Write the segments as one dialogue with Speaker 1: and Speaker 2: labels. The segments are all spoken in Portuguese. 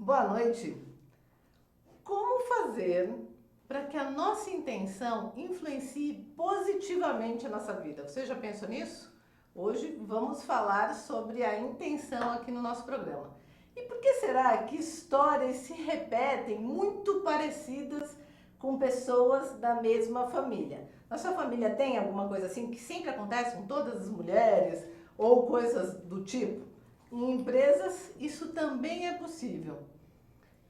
Speaker 1: Boa noite. Como fazer para que a nossa intenção influencie positivamente a nossa vida? Você já pensou nisso? Hoje vamos falar sobre a intenção aqui no nosso programa. E por que será que histórias se repetem muito parecidas com pessoas da mesma família? Na sua família tem alguma coisa assim que sempre acontece com todas as mulheres ou coisas do tipo? Em empresas isso também é possível.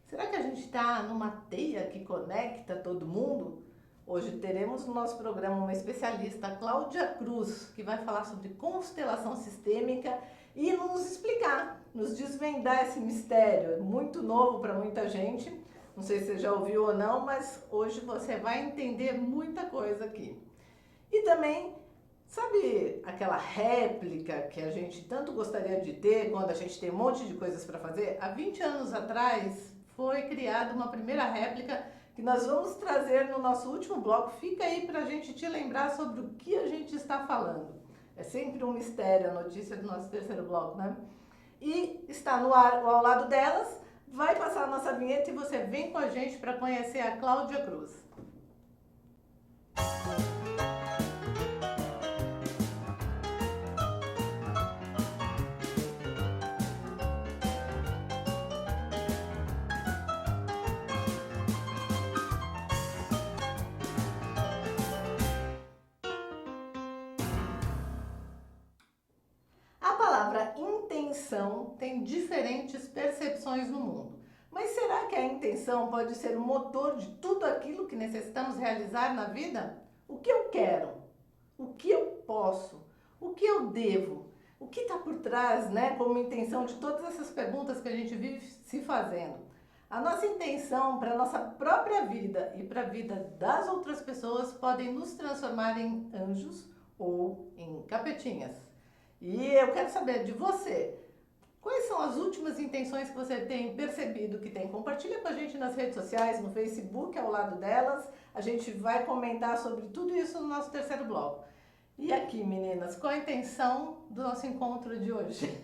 Speaker 1: Será que a gente está numa teia que conecta todo mundo? Hoje teremos no nosso programa uma especialista, Cláudia Cruz, que vai falar sobre constelação sistêmica e nos explicar, nos desvendar esse mistério. É muito novo para muita gente, não sei se você já ouviu ou não, mas hoje você vai entender muita coisa aqui. E também, sabe aquela réplica que a gente tanto gostaria de ter quando a gente tem um monte de coisas para fazer? Há 20 anos atrás foi criada uma primeira réplica que nós vamos trazer no nosso último bloco. Fica aí para a gente te lembrar sobre o que a gente está falando. É sempre um mistério a notícia do nosso terceiro bloco, né? E está no ar ao lado delas. Vai passar a nossa vinheta e você vem com a gente para conhecer a Cláudia Cruz. A palavra intenção tem diferentes percepções no mundo. Mas será que a intenção pode ser o motor de tudo aquilo que necessitamos realizar na vida? O que eu quero? O que eu posso? O que eu devo? O que está por trás, né, como intenção de todas essas perguntas que a gente vive se fazendo? A nossa intenção para a nossa própria vida e para a vida das outras pessoas podem nos transformar em anjos ou em capetinhas. E eu quero saber de você, quais são as últimas intenções que você tem percebido que tem? Compartilha com a gente nas redes sociais, no Facebook, ao lado delas. A gente vai comentar sobre tudo isso no nosso terceiro bloco. E aqui, meninas, qual a intenção do nosso encontro de hoje?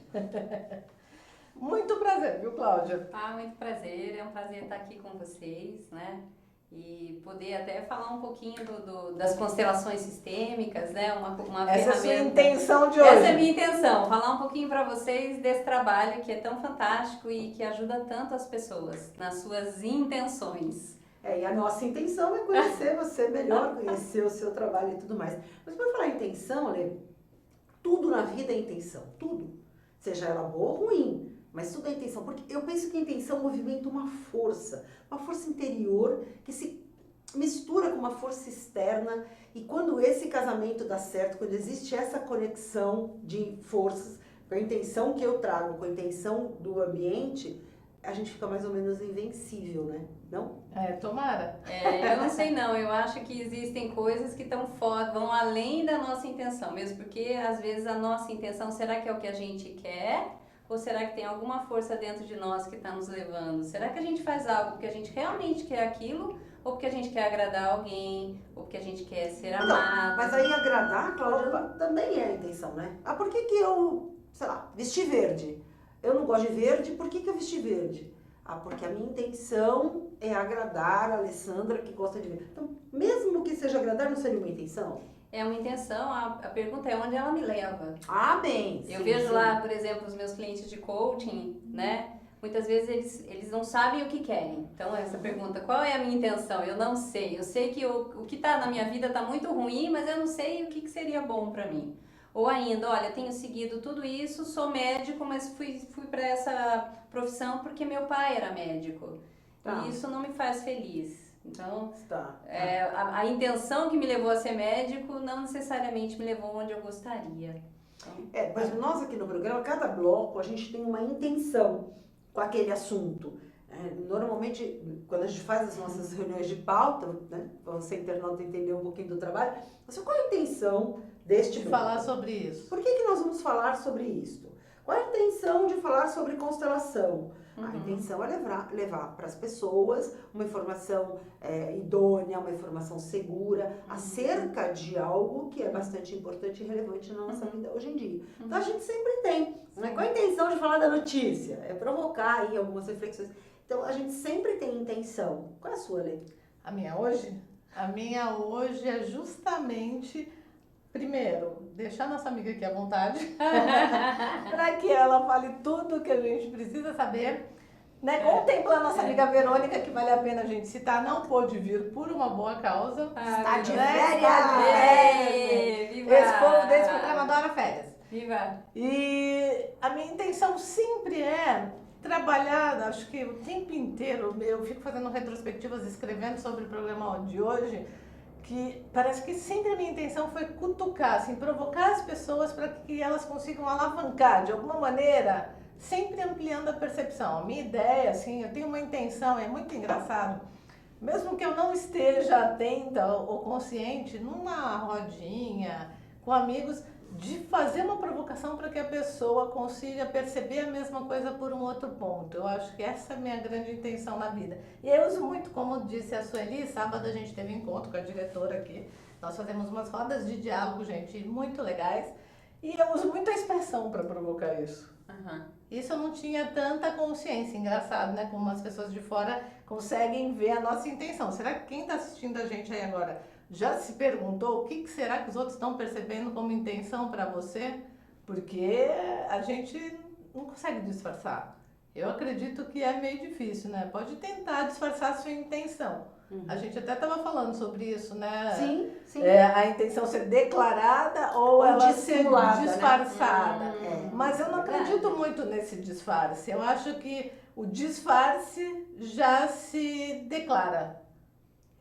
Speaker 1: Muito prazer, viu, Cláudia?
Speaker 2: Muito prazer, é um prazer estar aqui com vocês, né? E poder até falar um pouquinho das constelações sistêmicas, né? Uma
Speaker 1: Essa
Speaker 2: ferramenta.
Speaker 1: é a sua intenção de hoje.
Speaker 2: Essa é a minha intenção, falar um pouquinho para vocês desse trabalho que é tão fantástico e que ajuda tanto as pessoas nas suas intenções.
Speaker 3: E a nossa intenção é conhecer você melhor, conhecer o seu trabalho e tudo mais. Mas para falar em intenção, Lê, tudo na vida é intenção, tudo. Seja ela boa ou ruim, mas tudo é intenção. Porque eu penso que a intenção movimenta uma força interior que se mistura com uma força externa. E quando esse casamento dá certo, quando existe essa conexão de forças, com a intenção que eu trago, com a intenção do ambiente, a gente fica mais ou menos invencível, né? Não?
Speaker 1: Tomara.
Speaker 2: Eu não sei não, eu acho que existem coisas que vão além da nossa intenção, mesmo porque às vezes a nossa intenção, será que é o que a gente quer? Ou será que tem alguma força dentro de nós que está nos levando? Será que a gente faz algo porque a gente realmente quer aquilo? Ou porque a gente quer agradar alguém? Ou porque a gente quer ser amado?
Speaker 3: Mas aí agradar, Cláudia, também é a intenção, né? Por que eu, sei lá, vesti verde? Eu não gosto de verde, por que eu vesti verde? Porque a minha intenção é agradar a Alessandra que gosta de verde. Então, mesmo que seja agradar, não seria uma intenção?
Speaker 2: É uma intenção, a pergunta é onde ela me leva.
Speaker 3: Bem.
Speaker 2: Eu vejo lá, por exemplo, os meus clientes de coaching, né? Muitas vezes eles não sabem o que querem. Então, essa pergunta, qual é a minha intenção? Eu não sei. Eu sei que o que está na minha vida está muito ruim, mas eu não sei o que seria bom para mim. Ou ainda, olha, eu tenho seguido tudo isso, sou médico, mas fui para essa profissão porque meu pai era médico. E isso não me faz feliz. Então, a intenção que me levou a ser médico não necessariamente me levou onde eu gostaria.
Speaker 3: Então, mas nós aqui no programa, cada bloco, a gente tem uma intenção com aquele assunto. Normalmente, quando a gente faz as nossas reuniões de pauta, né, para você internauta entender um pouquinho do trabalho, qual é a intenção deste bloco?
Speaker 1: Falar sobre isso.
Speaker 3: Por que nós vamos falar sobre isso? Qual é a intenção de falar sobre constelação? A intenção é levar para as pessoas uma informação idônea, uma informação segura, acerca de algo que é bastante importante e relevante na nossa vida hoje em dia. Então a gente sempre tem, né, com a intenção de falar da notícia, é provocar aí algumas reflexões. Então a gente sempre tem intenção. Qual é a sua, Lê?
Speaker 1: A minha hoje? A minha hoje é justamente, primeiro, deixar nossa amiga aqui à vontade, para que ela fale tudo que a gente precisa saber. Né? Contempla a nossa amiga Verônica, que vale a pena a gente citar, não pôde vir por uma boa causa.
Speaker 3: Está de
Speaker 2: férias! Viva!
Speaker 1: Esse povo desse programa adora férias.
Speaker 2: Viva!
Speaker 1: E a minha intenção sempre é trabalhar, acho que o tempo inteiro, eu fico fazendo retrospectivas, escrevendo sobre o programa de hoje, que parece que sempre a minha intenção foi cutucar, assim, provocar as pessoas para que elas consigam alavancar, de alguma maneira, sempre ampliando a percepção. A minha ideia, assim, eu tenho uma intenção, é muito engraçado, mesmo que eu não esteja atenta ou consciente, numa rodinha, com amigos, de fazer uma provocação para que a pessoa consiga perceber a mesma coisa por um outro ponto. Eu acho que essa é a minha grande intenção na vida. E eu uso muito, como disse a Sueli, sábado a gente teve encontro com a diretora aqui. Nós fazemos umas rodas de diálogo, gente, muito legais. E eu uso muito a expressão para provocar isso. Isso eu não tinha tanta consciência, engraçado, né? Como as pessoas de fora conseguem ver a nossa intenção. Será que quem está assistindo a gente aí agora já se perguntou o que será que os outros estão percebendo como intenção para você? Porque a gente não consegue disfarçar. Eu acredito que é meio difícil, né? Pode tentar disfarçar a sua intenção. A gente até estava falando sobre isso, né?
Speaker 3: Sim, sim.
Speaker 1: A intenção ser declarada ou ela ser disfarçada.
Speaker 3: Né?
Speaker 1: Mas eu não acredito muito nesse disfarce. Eu acho que o disfarce já se declara.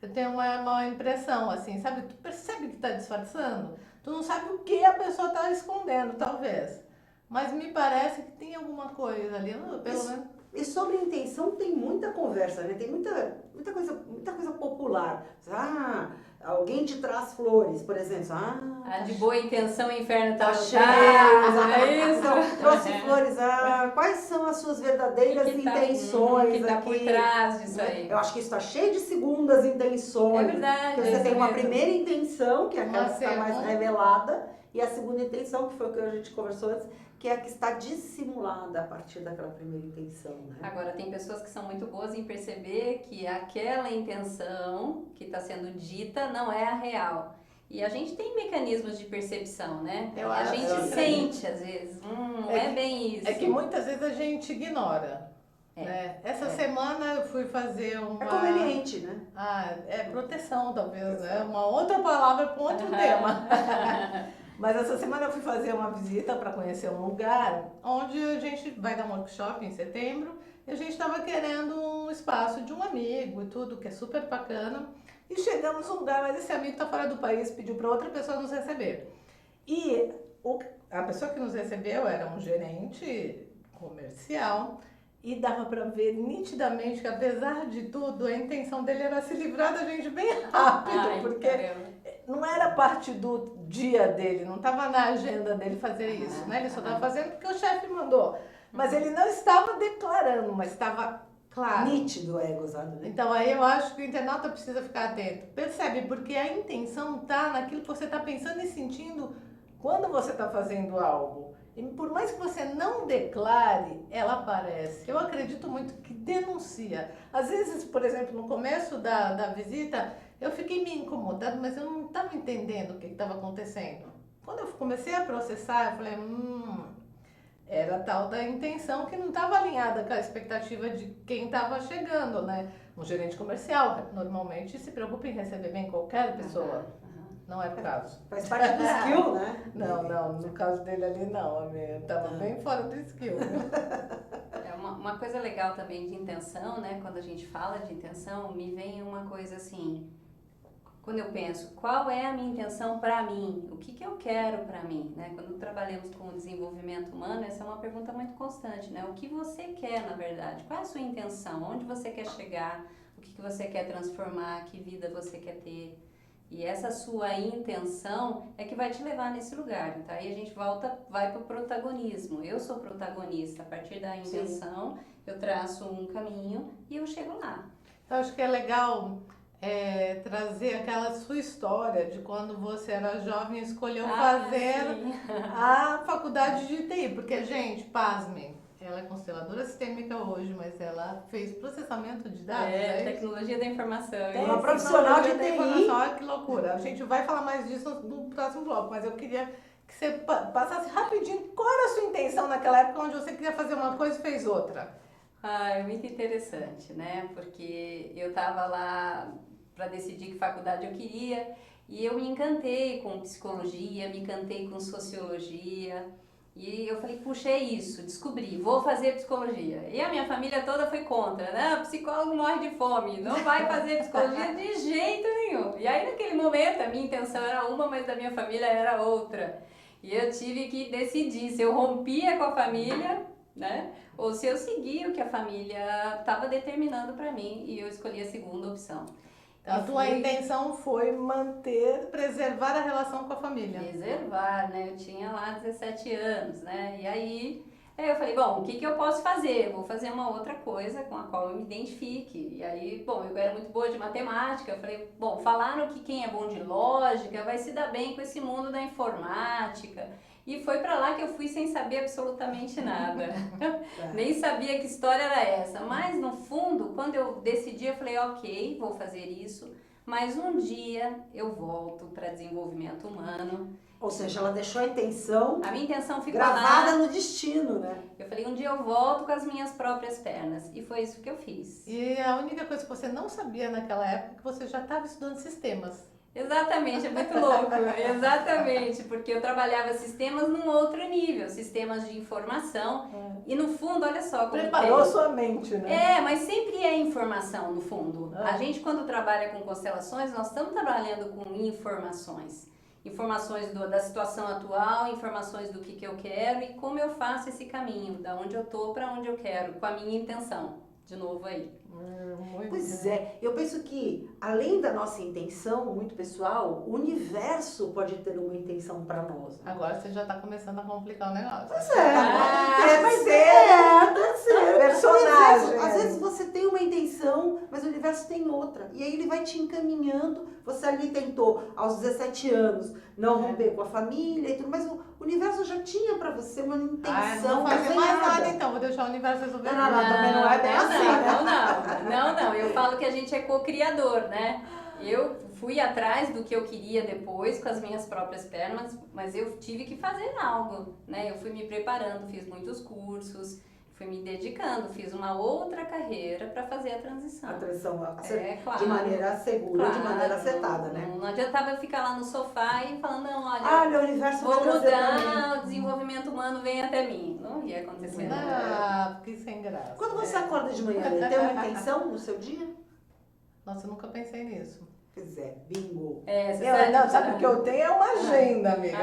Speaker 1: Eu tenho uma impressão, assim, sabe? Tu percebe que está disfarçando? Tu não sabe o que a pessoa está escondendo, talvez. Mas me parece que tem alguma coisa ali, pelo menos.
Speaker 3: E sobre intenção tem muita conversa, né? Tem muita coisa popular. Alguém te traz flores, por exemplo.
Speaker 2: De boa intenção, o inferno tá
Speaker 3: cheio.
Speaker 2: É isso?
Speaker 3: Então, trouxe flores. Quais são as suas verdadeiras intenções?
Speaker 2: Que tá
Speaker 3: aqui?
Speaker 2: por trás disso aí.
Speaker 3: Eu acho que isso está cheio de segundas intenções.
Speaker 2: É verdade.
Speaker 3: Porque você tem uma primeira intenção, que é aquela que está mais
Speaker 1: segunda.
Speaker 3: revelada, e a segunda intenção, que foi o que a gente conversou antes, que é a que está dissimulada a partir daquela primeira intenção, né?
Speaker 2: Agora, tem pessoas que são muito boas em perceber que aquela intenção que está sendo dita não é a real. E a gente tem mecanismos de percepção, né? A gente sente, às vezes, não é bem isso.
Speaker 1: É que muitas vezes a gente ignora. Né? Essa semana eu fui fazer uma...
Speaker 3: É conveniente, né?
Speaker 1: Proteção, talvez, né? Uma outra palavra para um outro tema. Mas essa semana eu fui fazer uma visita para conhecer um lugar onde a gente vai dar um workshop em setembro e a gente estava querendo um espaço de um amigo e tudo, que é super bacana. E chegamos num lugar, mas esse amigo está fora do país, pediu para outra pessoa nos receber. E a pessoa que nos recebeu era um gerente comercial e dava para ver nitidamente que, apesar de tudo, a intenção dele era se livrar da gente bem rápido, porque não era parte do dia dele, não estava na agenda dele fazer isso, né? Ele só estava fazendo porque o chefe mandou. Mas ele não estava declarando, mas estava claro.
Speaker 3: Nítido é gozado, né?
Speaker 1: Então aí eu acho que o internauta precisa ficar atento. Percebe? Porque a intenção está naquilo que você está pensando e sentindo quando você está fazendo algo. E por mais que você não declare, ela aparece. Eu acredito muito que denuncia. Às vezes, por exemplo, no começo da visita, eu fiquei meio incomodada, mas eu não estava entendendo o que estava acontecendo. Quando eu comecei a processar, eu falei, era a tal da intenção que não estava alinhada com a expectativa de quem estava chegando, né? Um gerente comercial normalmente se preocupa em receber bem qualquer pessoa. Não é o caso.
Speaker 3: Faz parte do skill, né?
Speaker 1: Não, no caso dele ali não, estava bem fora do skill.
Speaker 2: Uma coisa legal também de intenção, né? Quando a gente fala de intenção, me vem uma coisa assim, quando eu penso, qual é a minha intenção para mim? O que eu quero para mim? Né? Quando trabalhamos com o desenvolvimento humano, essa é uma pergunta muito constante, né? O que você quer, na verdade? Qual é a sua intenção? Onde você quer chegar? O que você quer transformar? Que vida você quer ter? E essa sua intenção é que vai te levar nesse lugar. Então aí a gente vai para o protagonismo. Eu sou protagonista. A partir da intenção, eu traço um caminho e eu chego lá.
Speaker 1: Então, acho que é legal trazer aquela sua história de quando você era jovem e escolheu fazer
Speaker 2: Sim.
Speaker 1: a faculdade de TI. Porque, gente, pasmem, ela é consteladora sistêmica hoje, mas ela fez processamento de dados.
Speaker 2: Tecnologia da informação.
Speaker 3: Tem uma profissional de TI.
Speaker 1: Informação. Olha que loucura. A gente vai falar mais disso no próximo bloco, mas eu queria que você passasse rapidinho qual era a sua intenção naquela época onde você queria fazer uma coisa e fez outra.
Speaker 2: É muito interessante, né? Porque eu estava lá para decidir que faculdade eu queria e eu me encantei com psicologia, me encantei com sociologia e eu falei, puxa, é isso, descobri, vou fazer psicologia. E a minha família toda foi contra, né? O psicólogo morre de fome, não vai fazer psicologia de jeito nenhum. E aí naquele momento a minha intenção era uma, mas da minha família era outra. E eu tive que decidir se eu rompia com a família, né? Ou se eu seguia o que a família estava determinando para mim e eu escolhi a segunda opção.
Speaker 1: Então, a tua intenção foi preservar a relação com a família.
Speaker 2: Preservar, né? Eu tinha lá 17 anos, né? E aí eu falei, bom, o que eu posso fazer? Eu vou fazer uma outra coisa com a qual eu me identifique. E aí, bom, eu era muito boa de matemática. Eu falei, bom, falaram que quem é bom de lógica vai se dar bem com esse mundo da informática. E foi pra lá que eu fui sem saber absolutamente nada. Nem sabia que história era essa. Mas, no fundo, quando eu decidi, eu falei, ok, vou fazer isso. Mas um dia eu volto para desenvolvimento humano.
Speaker 3: Ou seja, ela deixou a intenção
Speaker 2: A minha intenção ficou
Speaker 3: gravada
Speaker 2: lá.
Speaker 3: no destino, né?
Speaker 2: Eu falei, um dia eu volto com as minhas próprias pernas. E foi isso que eu fiz.
Speaker 1: E a única coisa que você não sabia naquela época é que você já estava estudando sistemas.
Speaker 2: Exatamente, é muito louco. Exatamente, porque eu trabalhava sistemas num outro nível, sistemas de informação. E no fundo, olha só como
Speaker 1: Preparou sua mente, né?
Speaker 2: mas sempre é informação no fundo. A gente, quando trabalha com constelações, nós estamos trabalhando com informações. Informações da situação atual, informações do que eu quero e como eu faço esse caminho, da onde eu tô para onde eu quero, com a minha intenção. De novo aí.
Speaker 3: Pois é, eu penso que além da nossa intenção muito pessoal, o universo pode ter uma intenção para nós. Né?
Speaker 1: Agora você já está começando a complicar o negócio.
Speaker 3: Pois é, terceiro
Speaker 1: personagem.
Speaker 3: Às vezes você tem uma intenção, mas o universo tem outra. E aí ele vai te encaminhando. Você ali tentou, aos 17 anos, não romper com a família e tudo, mas o universo já tinha para você uma intenção.
Speaker 1: Não vou fazer mais nada então, vou deixar o universo resolver.
Speaker 3: Não, também não é bem assim.
Speaker 2: Não. Eu falo que a gente é co-criador, né? Eu fui atrás do que eu queria depois com as minhas próprias pernas, mas eu tive que fazer algo, né? Eu fui me preparando, fiz muitos cursos, fui me dedicando, fiz uma outra carreira para fazer a transição.
Speaker 3: A transição
Speaker 2: claro,
Speaker 3: de maneira segura, de maneira acertada, né?
Speaker 2: Não adiantava eu ficar lá no sofá e falando, não, olha,
Speaker 3: o universo
Speaker 2: vou
Speaker 3: vai
Speaker 2: mudar, o desenvolvimento humano vem até mim. Não ia acontecer.
Speaker 1: Que sem graça.
Speaker 3: Quando você acorda de manhã, tem uma intenção no seu dia?
Speaker 1: Nossa, eu nunca pensei nisso.
Speaker 3: Pois é, bingo.
Speaker 1: Sabe o que eu tenho? É uma agenda, amiga.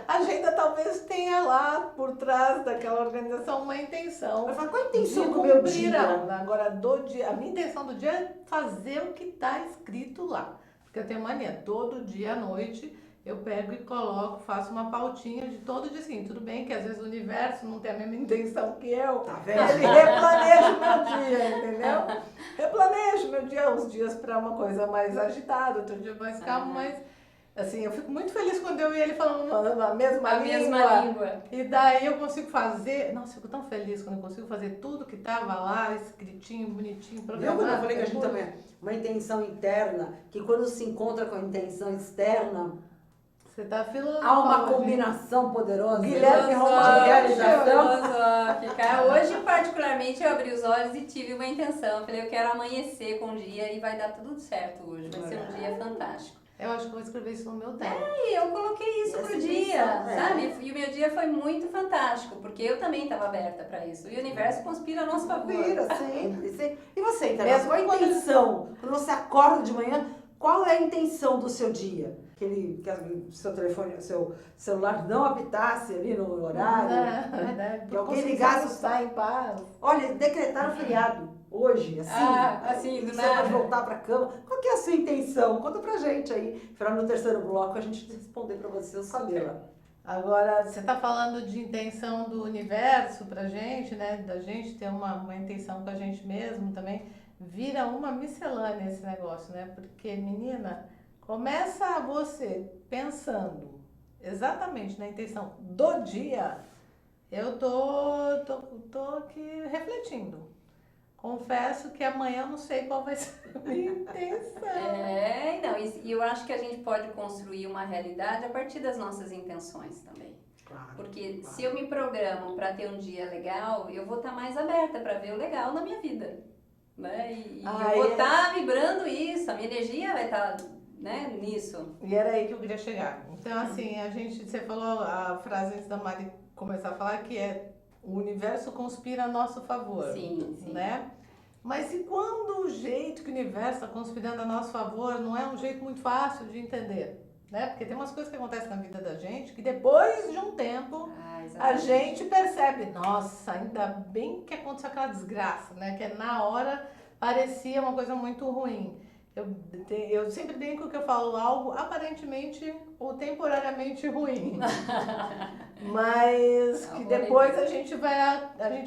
Speaker 1: A agenda talvez tenha lá, por trás daquela organização, uma intenção.
Speaker 3: Eu falo, qual a intenção
Speaker 1: de
Speaker 3: do meu
Speaker 1: cumprir
Speaker 3: dia?
Speaker 1: Agora, a minha intenção do dia é fazer o que está escrito lá. Porque eu tenho mania, todo dia à noite eu pego e coloco, faço uma pautinha de todo dia assim. Tudo bem que às vezes o universo não tem a mesma intenção que eu.
Speaker 3: Tá vendo?
Speaker 1: Ele replaneja o meu dia, entendeu? Replaneja o meu dia, uns dias para uma coisa mais agitada, outro dia mais calmo, mas assim, eu fico muito feliz quando eu e ele falando a mesma língua. E daí eu consigo fazer, nossa, eu fico tão feliz quando eu consigo fazer tudo que tava lá, escritinho, bonitinho, programado.
Speaker 3: Eu falei que a gente também é uma intenção interna, que quando se encontra com a intenção externa,
Speaker 1: você tá filosofando.
Speaker 3: há uma combinação poderosa.
Speaker 1: Guilherme
Speaker 3: de realização.
Speaker 2: Hoje, particularmente, eu abri os olhos e tive uma intenção. Eu falei, eu quero amanhecer com o dia e vai dar tudo certo hoje. Vai ser um dia fantástico.
Speaker 1: Eu acho que vou escrever isso no meu tempo.
Speaker 2: E eu coloquei isso pro dia, sabe? E o meu dia foi muito fantástico, porque eu também estava aberta para isso. E o universo conspira a nosso favor.
Speaker 3: Conspira, sempre. E você, então, qual a intenção? Quando você acorda de manhã, qual é a intenção do seu dia? Que o seu telefone, o seu celular não apitasse ali no horário. Que alguém ligasse.
Speaker 1: Está em paz.
Speaker 3: Olha, decretaram feriado hoje, assim.
Speaker 2: Do
Speaker 3: Você
Speaker 2: nada.
Speaker 3: pode voltar para cama. Qual que é a sua intenção? Conta pra gente aí. Para no terceiro bloco a gente responder para você, eu saber lá.
Speaker 1: Agora, você está falando de intenção do universo pra gente, né? Da gente ter uma intenção com a gente mesmo também. Vira uma miscelânea esse negócio, né? Porque, menina, começa você pensando exatamente na intenção do dia. Eu tô aqui refletindo. Confesso que amanhã eu não sei qual vai ser a minha intenção.
Speaker 2: Não, e eu acho que a gente pode construir uma realidade a partir das nossas intenções também.
Speaker 3: Claro.
Speaker 2: Porque se eu me programo para ter um dia legal, eu vou estar mais aberta para ver o legal na minha vida. Né? E eu vou estar vibrando isso, a minha energia vai estar, né, nisso.
Speaker 1: E era aí que eu queria chegar. Então, assim, você falou a frase antes da Mari começar a falar que é o universo conspira a nosso favor.
Speaker 2: Sim, sim.
Speaker 1: Né? Mas e quando o jeito que o universo está conspirando a nosso favor não é um jeito muito fácil de entender? Né? Porque tem umas coisas que acontecem na vida da gente que depois de um tempo a gente percebe, nossa, ainda bem que aconteceu aquela desgraça, né? Que na hora parecia uma coisa muito ruim. Eu sempre brinco que eu falo algo aparentemente ou temporariamente ruim. Mas que depois a gente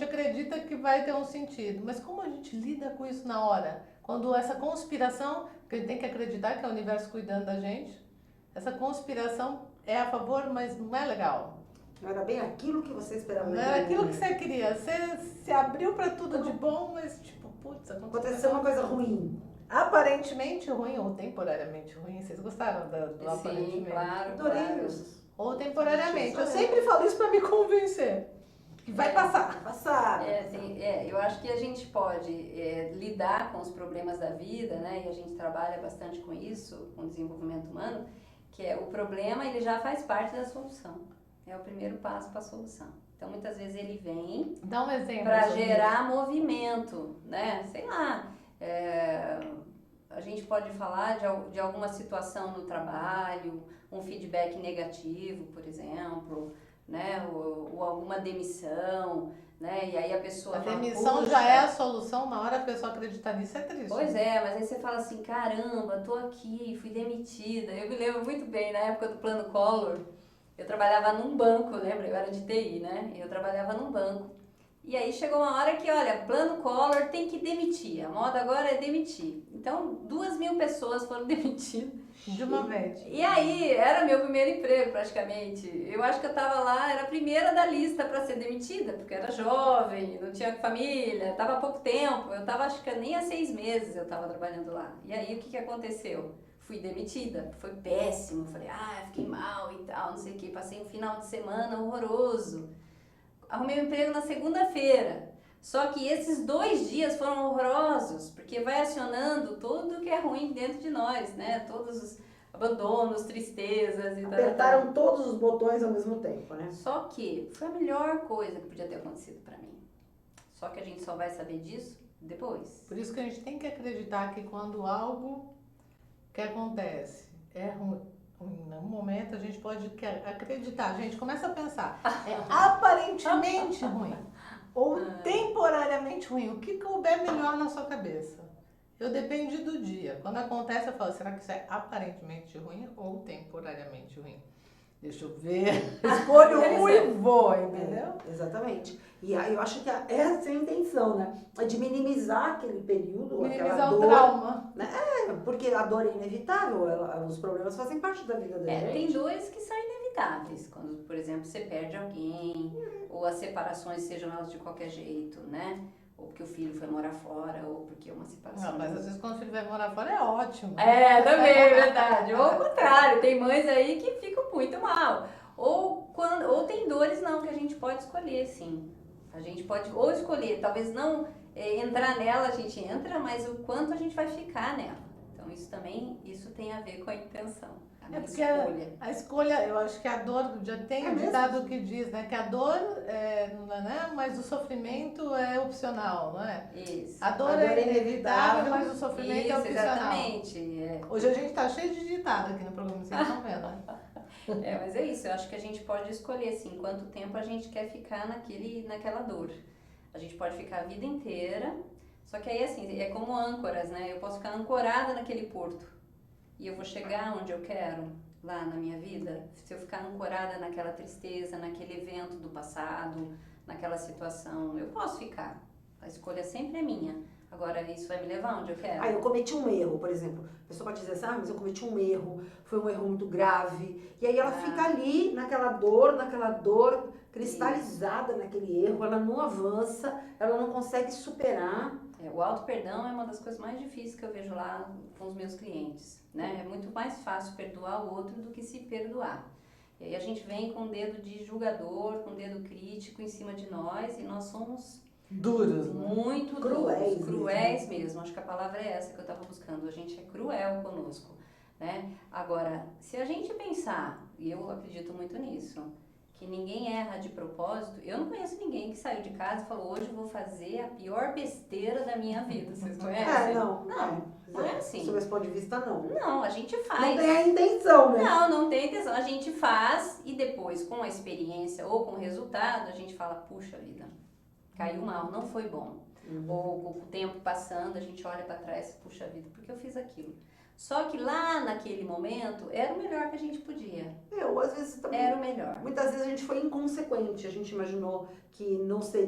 Speaker 1: acredita que vai ter um sentido. Mas como a gente lida com isso na hora? Quando essa conspiração, que a gente tem que acreditar que é o universo cuidando da gente, essa conspiração é a favor, mas não é legal.
Speaker 3: Não era bem aquilo que você esperava.
Speaker 1: Não era aquilo que você queria. Você se abriu para tudo de bom, mas tipo, putz,
Speaker 3: aconteceu uma coisa ruim.
Speaker 1: Aparentemente ruim ou temporariamente ruim. Vocês gostaram do
Speaker 2: Sim,
Speaker 1: aparentemente?
Speaker 2: claro,
Speaker 3: Adorei
Speaker 2: claro.
Speaker 3: isso.
Speaker 1: Ou temporariamente. Eu sempre falo isso para me convencer. Que vai passar.
Speaker 3: Passar.
Speaker 2: Eu acho que a gente pode lidar com os problemas da vida, né? E a gente trabalha bastante com isso, com o desenvolvimento humano, que é o problema, ele já faz parte da solução. É o primeiro passo para a solução. Então, muitas vezes ele vem
Speaker 1: Dá um exemplo
Speaker 2: para
Speaker 1: sobre
Speaker 2: gerar movimento, né? Sei lá, a gente pode falar de alguma situação no trabalho, um feedback negativo, por exemplo, né? Ou alguma demissão, né? E aí a pessoa
Speaker 1: A
Speaker 2: fala,
Speaker 1: demissão
Speaker 2: "Puxa,
Speaker 1: já é a solução, na hora a pessoa acreditar nisso é triste.
Speaker 2: Pois é, mas aí você fala assim, caramba, tô aqui, fui demitida. Eu me lembro muito bem, na época do Plano Collor, eu trabalhava num banco, lembra? Eu era de TI, né? Eu trabalhava num banco. E aí chegou uma hora que, olha, Plano Collor tem que demitir. A moda agora é demitir. Então, 2.000 pessoas foram demitidas.
Speaker 1: De uma vez.
Speaker 2: E aí, era meu primeiro emprego, praticamente. Eu acho que eu tava lá, era a primeira da lista para ser demitida, porque eu era jovem, não tinha família, tava há pouco tempo. Eu tava, acho que nem há 6 meses eu tava trabalhando lá. E aí, o que aconteceu? Fui demitida, foi péssimo. Falei, fiquei mal e tal, não sei o que. Passei um final de semana horroroso. Arrumei um emprego na segunda-feira. Só que esses 2 dias foram horrorosos, porque vai acionando tudo que é ruim dentro de nós, né? Todos os abandonos, tristezas e tal.
Speaker 3: Apertaram todos os botões ao mesmo tempo, né?
Speaker 2: Só que foi a melhor coisa que podia ter acontecido pra mim. Só que a gente só vai saber disso depois.
Speaker 1: Por isso que a gente tem que acreditar que quando algo que acontece é ruim, em um momento a gente pode acreditar. A gente começa a pensar, é aparentemente ruim ou temporariamente ruim. O que couber melhor na sua cabeça? Eu depende do dia. Quando acontece, eu falo, será que isso é aparentemente ruim ou temporariamente ruim? Deixa eu ver. Escolho um e vou, entendeu?
Speaker 3: Exatamente. E aí eu acho que essa é a intenção, né? É de minimizar aquele período,
Speaker 1: Minimizar
Speaker 3: aquela
Speaker 1: o
Speaker 3: dor.
Speaker 1: trauma.
Speaker 3: Né? Porque a dor é inevitável, os problemas fazem parte da vida da gente.
Speaker 2: Tem dores que são inevitáveis. Quando, por exemplo, você perde alguém, ou as separações, sejam elas de qualquer jeito, né? Ou porque o filho foi morar fora, ou porque uma separação...
Speaker 1: Não, mas às vezes quando o filho vai morar fora é ótimo.
Speaker 2: Também é verdade. Ou ao contrário, tem mães aí que ficam muito mal. Ou tem dores não, que a gente pode escolher, sim. A gente pode ou escolher, talvez não entrar nela, a gente entra, mas o quanto a gente vai ficar nela. Então isso tem a ver com a intenção. A
Speaker 1: Porque
Speaker 2: escolha.
Speaker 1: a escolha, eu acho que a dor, já tem um ditado que diz, né? Que a dor né, mas o sofrimento é opcional, não é?
Speaker 2: Isso.
Speaker 1: A dor é inevitável, mas o sofrimento é opcional.
Speaker 2: Exatamente.
Speaker 1: Hoje a gente tá cheio de ditado aqui no programa, vocês estão vendo, né?
Speaker 2: Mas é isso, eu acho que a gente pode escolher, assim, quanto tempo a gente quer ficar naquela dor. A gente pode ficar a vida inteira, só que aí, assim, é como âncoras, né? Eu posso ficar ancorada naquele porto e eu vou chegar onde eu quero. lá na minha vida? Se eu ficar ancorada naquela tristeza, naquele evento do passado, naquela situação, eu posso ficar. A escolha sempre é minha. Agora, isso vai me levar onde eu quero?
Speaker 3: Eu cometi um erro, por exemplo. A pessoa pode dizer assim, mas eu cometi um erro, foi um erro muito grave. E aí ela fica ali, naquela dor, cristalizada naquele erro, ela não avança, ela não consegue superar.
Speaker 2: O auto-perdão é uma das coisas mais difíceis que eu vejo lá com os meus clientes, né? É muito mais fácil perdoar o outro do que se perdoar. E aí a gente vem com o dedo de julgador, com o dedo crítico em cima de nós e nós somos
Speaker 1: Duros, né?
Speaker 2: muito
Speaker 3: Cruéis
Speaker 2: duros, cruéis mesmo. Acho que a palavra é essa que eu estava buscando. A gente é cruel conosco, né? Agora, se a gente pensar, e eu acredito muito nisso, que ninguém erra de propósito. Eu não conheço ninguém que saiu de casa e falou, hoje eu vou fazer a pior besteira da minha vida. Vocês conhecem? Não é assim.
Speaker 3: Sob esse ponto de vista, não.
Speaker 2: Não, a gente faz.
Speaker 3: Não tem a intenção, né?
Speaker 2: Não tem intenção. A gente faz e depois, com a experiência ou com o resultado, a gente fala, puxa vida, caiu mal, não foi bom. Ou com o tempo passando, a gente olha para trás, puxa vida, porque eu fiz aquilo. Só que lá naquele momento, era o melhor que a gente podia.
Speaker 3: Às vezes também.
Speaker 2: Era o melhor.
Speaker 3: Muitas vezes a gente foi inconsequente, a gente imaginou que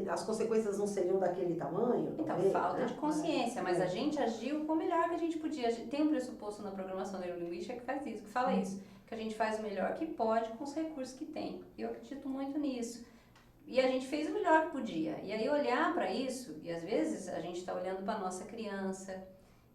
Speaker 3: as consequências não seriam daquele tamanho.
Speaker 2: Então,
Speaker 3: talvez,
Speaker 2: falta
Speaker 3: né?
Speaker 2: de consciência, mas a gente agiu com o melhor que a gente podia. Tem um pressuposto na programação neurolinguística que faz isso, que fala isso, que a gente faz o melhor que pode com os recursos que tem. E eu acredito muito nisso. E a gente fez o melhor que podia. E aí olhar para isso, e às vezes a gente está olhando para a nossa criança,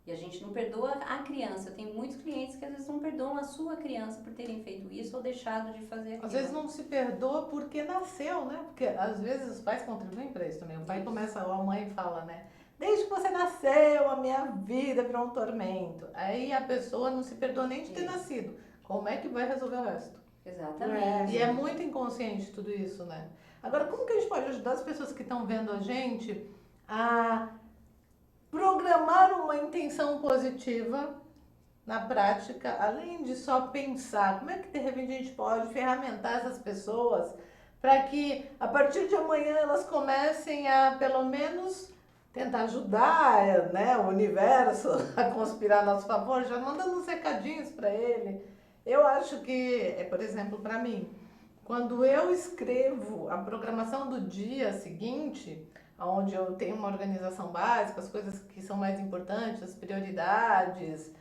Speaker 2: e a gente não perdoa a criança. Eu tenho muitos clientes que às vezes não perdoam a sua criança por terem feito isso ou deixado de fazer aquilo.
Speaker 1: Às vezes não se perdoa porque nasceu, né? Porque às vezes os pais contribuem para isso também. O pai começa, ou a mãe fala, né? Desde que você nasceu, a minha vida virou um tormento. Aí a pessoa não se perdoa nem de ter nascido. Como é que vai resolver o resto?
Speaker 2: Exatamente.
Speaker 1: E é muito inconsciente tudo isso, né? Agora, como que a gente pode ajudar as pessoas que estão vendo a gente a programar uma intenção positiva na prática, além de só pensar? Como é que de repente a gente pode ferramentar essas pessoas para que a partir de amanhã elas comecem a pelo menos tentar ajudar, né, o universo a conspirar a nosso favor, já mandando uns recadinhos para ele? Eu acho que, por exemplo, para mim, quando eu escrevo a programação do dia seguinte, onde eu tenho uma organização básica, as coisas que são mais importantes, as prioridades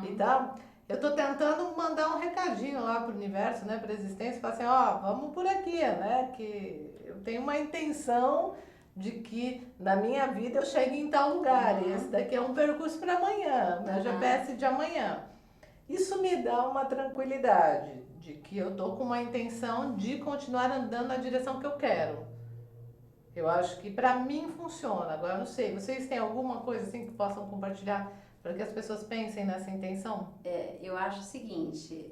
Speaker 1: e tal, eu tô tentando mandar um recadinho lá pro universo, né, pra existência, falar assim, vamos por aqui, né, que eu tenho uma intenção de que na minha vida eu chegue em tal lugar, e esse daqui é um percurso para amanhã, meu GPS de amanhã. Isso me dá uma tranquilidade de que eu tô com uma intenção de continuar andando na direção que eu quero. Eu acho que pra mim funciona. Agora eu não sei, vocês têm alguma coisa assim que possam compartilhar para que as pessoas pensem nessa intenção?
Speaker 2: Eu acho o seguinte,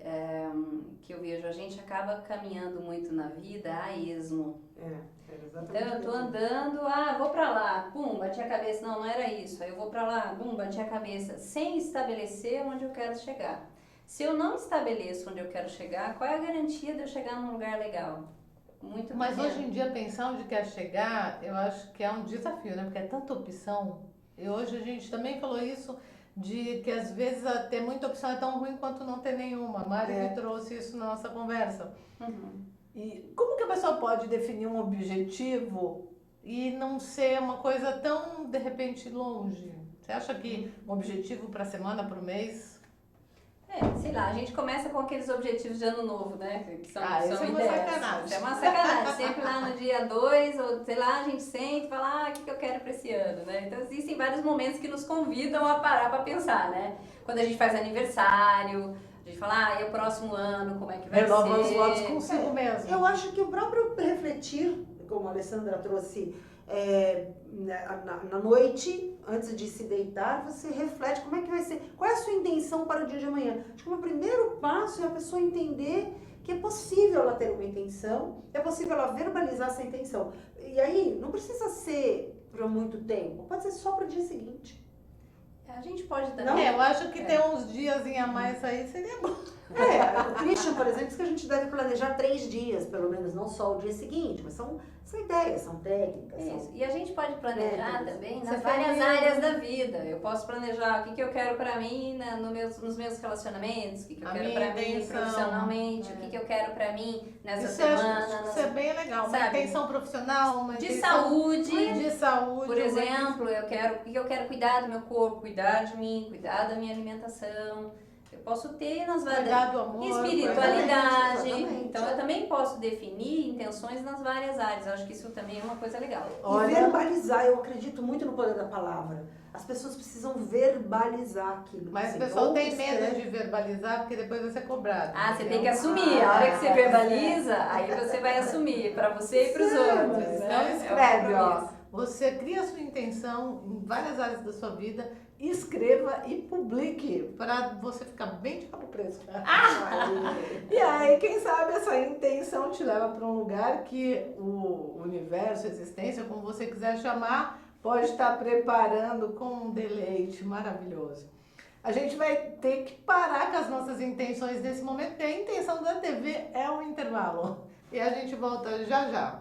Speaker 2: que eu vejo, a gente acaba caminhando muito na vida a esmo.
Speaker 3: Exatamente.
Speaker 2: Então eu tô andando, vou pra lá, pum, bati a cabeça, não era isso. Aí eu vou pra lá, pum, bati a cabeça, sem estabelecer onde eu quero chegar. Se eu não estabeleço onde eu quero chegar, qual é a garantia de eu chegar num lugar legal? Muito
Speaker 1: Mas
Speaker 2: pequeno.
Speaker 1: hoje em dia pensar onde quer chegar, eu acho que é um desafio, né? Porque é tanta opção. E hoje a gente também falou isso, de que às vezes ter muita opção é tão ruim quanto não ter nenhuma. A Mari me trouxe isso na nossa conversa. E como que a pessoa pode definir um objetivo e não ser uma coisa tão, de repente, longe? Você acha que um objetivo para a semana, para o mês?
Speaker 2: Sei lá, a gente começa com aqueles objetivos de ano novo, né? Que são
Speaker 1: Isso é uma
Speaker 2: ideias.
Speaker 1: sacanagem.
Speaker 2: É uma sacanagem. Sempre lá no dia 2, ou sei lá, a gente sente e fala, o que eu quero para esse ano, né? Então existem vários momentos que nos convidam a parar para pensar, né? Quando a gente faz aniversário, a gente fala, e o próximo ano, como é que vai ser?
Speaker 1: Renova os votos consigo mesmo.
Speaker 3: Eu acho que o próprio refletir, como a Alessandra trouxe, na noite, antes de se deitar, você reflete como é que vai ser, qual é a sua intenção para o dia de amanhã. Acho que o primeiro passo é a pessoa entender que é possível ela ter uma intenção, é possível ela verbalizar essa intenção. E aí, não precisa ser por muito tempo, pode ser só para o dia seguinte.
Speaker 2: A gente pode também.
Speaker 1: Eu acho que ter uns dias a mais aí seria bom.
Speaker 3: O Christian, por exemplo, diz que a gente deve planejar 3 dias, pelo menos, não só o dia seguinte, mas são ideias, são técnicas.
Speaker 2: Isso. E a gente pode planejar também nas
Speaker 1: Você
Speaker 2: várias
Speaker 1: planeja.
Speaker 2: áreas da vida. Eu posso planejar o que eu quero pra mim nos meus relacionamentos, o que eu
Speaker 1: A
Speaker 2: quero
Speaker 1: minha
Speaker 2: pra mim
Speaker 1: intenção.
Speaker 2: profissionalmente, o que eu quero pra mim nessa
Speaker 1: Isso
Speaker 2: semana.
Speaker 1: isso é bem legal. Uma
Speaker 2: sabe?
Speaker 1: intenção profissional, uma
Speaker 2: De
Speaker 1: intenção
Speaker 2: saúde.
Speaker 1: de saúde.
Speaker 2: Por exemplo, eu quero cuidar do meu corpo, cuidar de mim, cuidar da minha alimentação. Eu posso ter nas várias
Speaker 1: Cuidar do amor.
Speaker 2: espiritualidade.
Speaker 3: Exatamente.
Speaker 2: Então eu também posso definir intenções nas várias áreas. Eu acho que isso também é uma coisa legal.
Speaker 3: E verbalizar, eu acredito muito no poder da palavra. As pessoas precisam verbalizar aquilo.
Speaker 1: Mas o
Speaker 3: Assim,
Speaker 1: pessoal
Speaker 3: ou
Speaker 1: tem medo
Speaker 3: escreve.
Speaker 1: de verbalizar porque depois vai ser cobrado.
Speaker 2: Ah, você
Speaker 1: entendeu?
Speaker 2: tem que assumir. A hora que você verbaliza, aí você vai assumir para você e para os outros.
Speaker 1: Então
Speaker 2: né?
Speaker 1: escreve,
Speaker 2: É um
Speaker 1: ó.
Speaker 2: compromisso.
Speaker 1: Você cria a sua intenção em várias áreas da sua vida, escreva e publique para você ficar bem de cabo preso. E aí, quem sabe essa intenção te leva para um lugar que o universo, a existência, como você quiser chamar, pode estar preparando com um deleite maravilhoso. A gente vai ter que parar com as nossas intenções nesse momento, porque a intenção da TV é um intervalo. E a gente volta já já.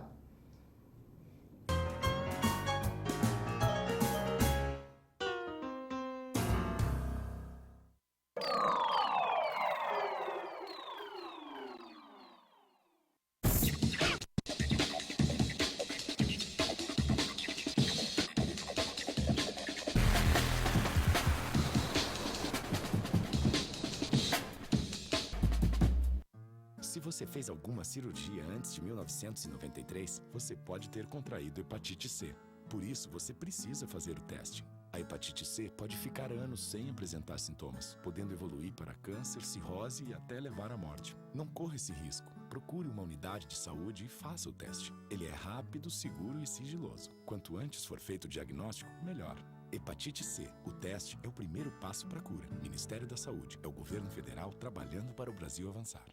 Speaker 4: Se você fez alguma cirurgia antes de 1993, você pode ter contraído hepatite C. Por isso, você precisa fazer o teste. A hepatite C pode ficar anos sem apresentar sintomas, podendo evoluir para câncer, cirrose e até levar à morte. Não corra esse risco. Procure uma unidade de saúde e faça o teste. Ele é rápido, seguro e sigiloso. Quanto antes for feito o diagnóstico, melhor. Hepatite C. O teste é o primeiro passo para a cura. Ministério da Saúde. É o governo federal trabalhando para o Brasil avançar.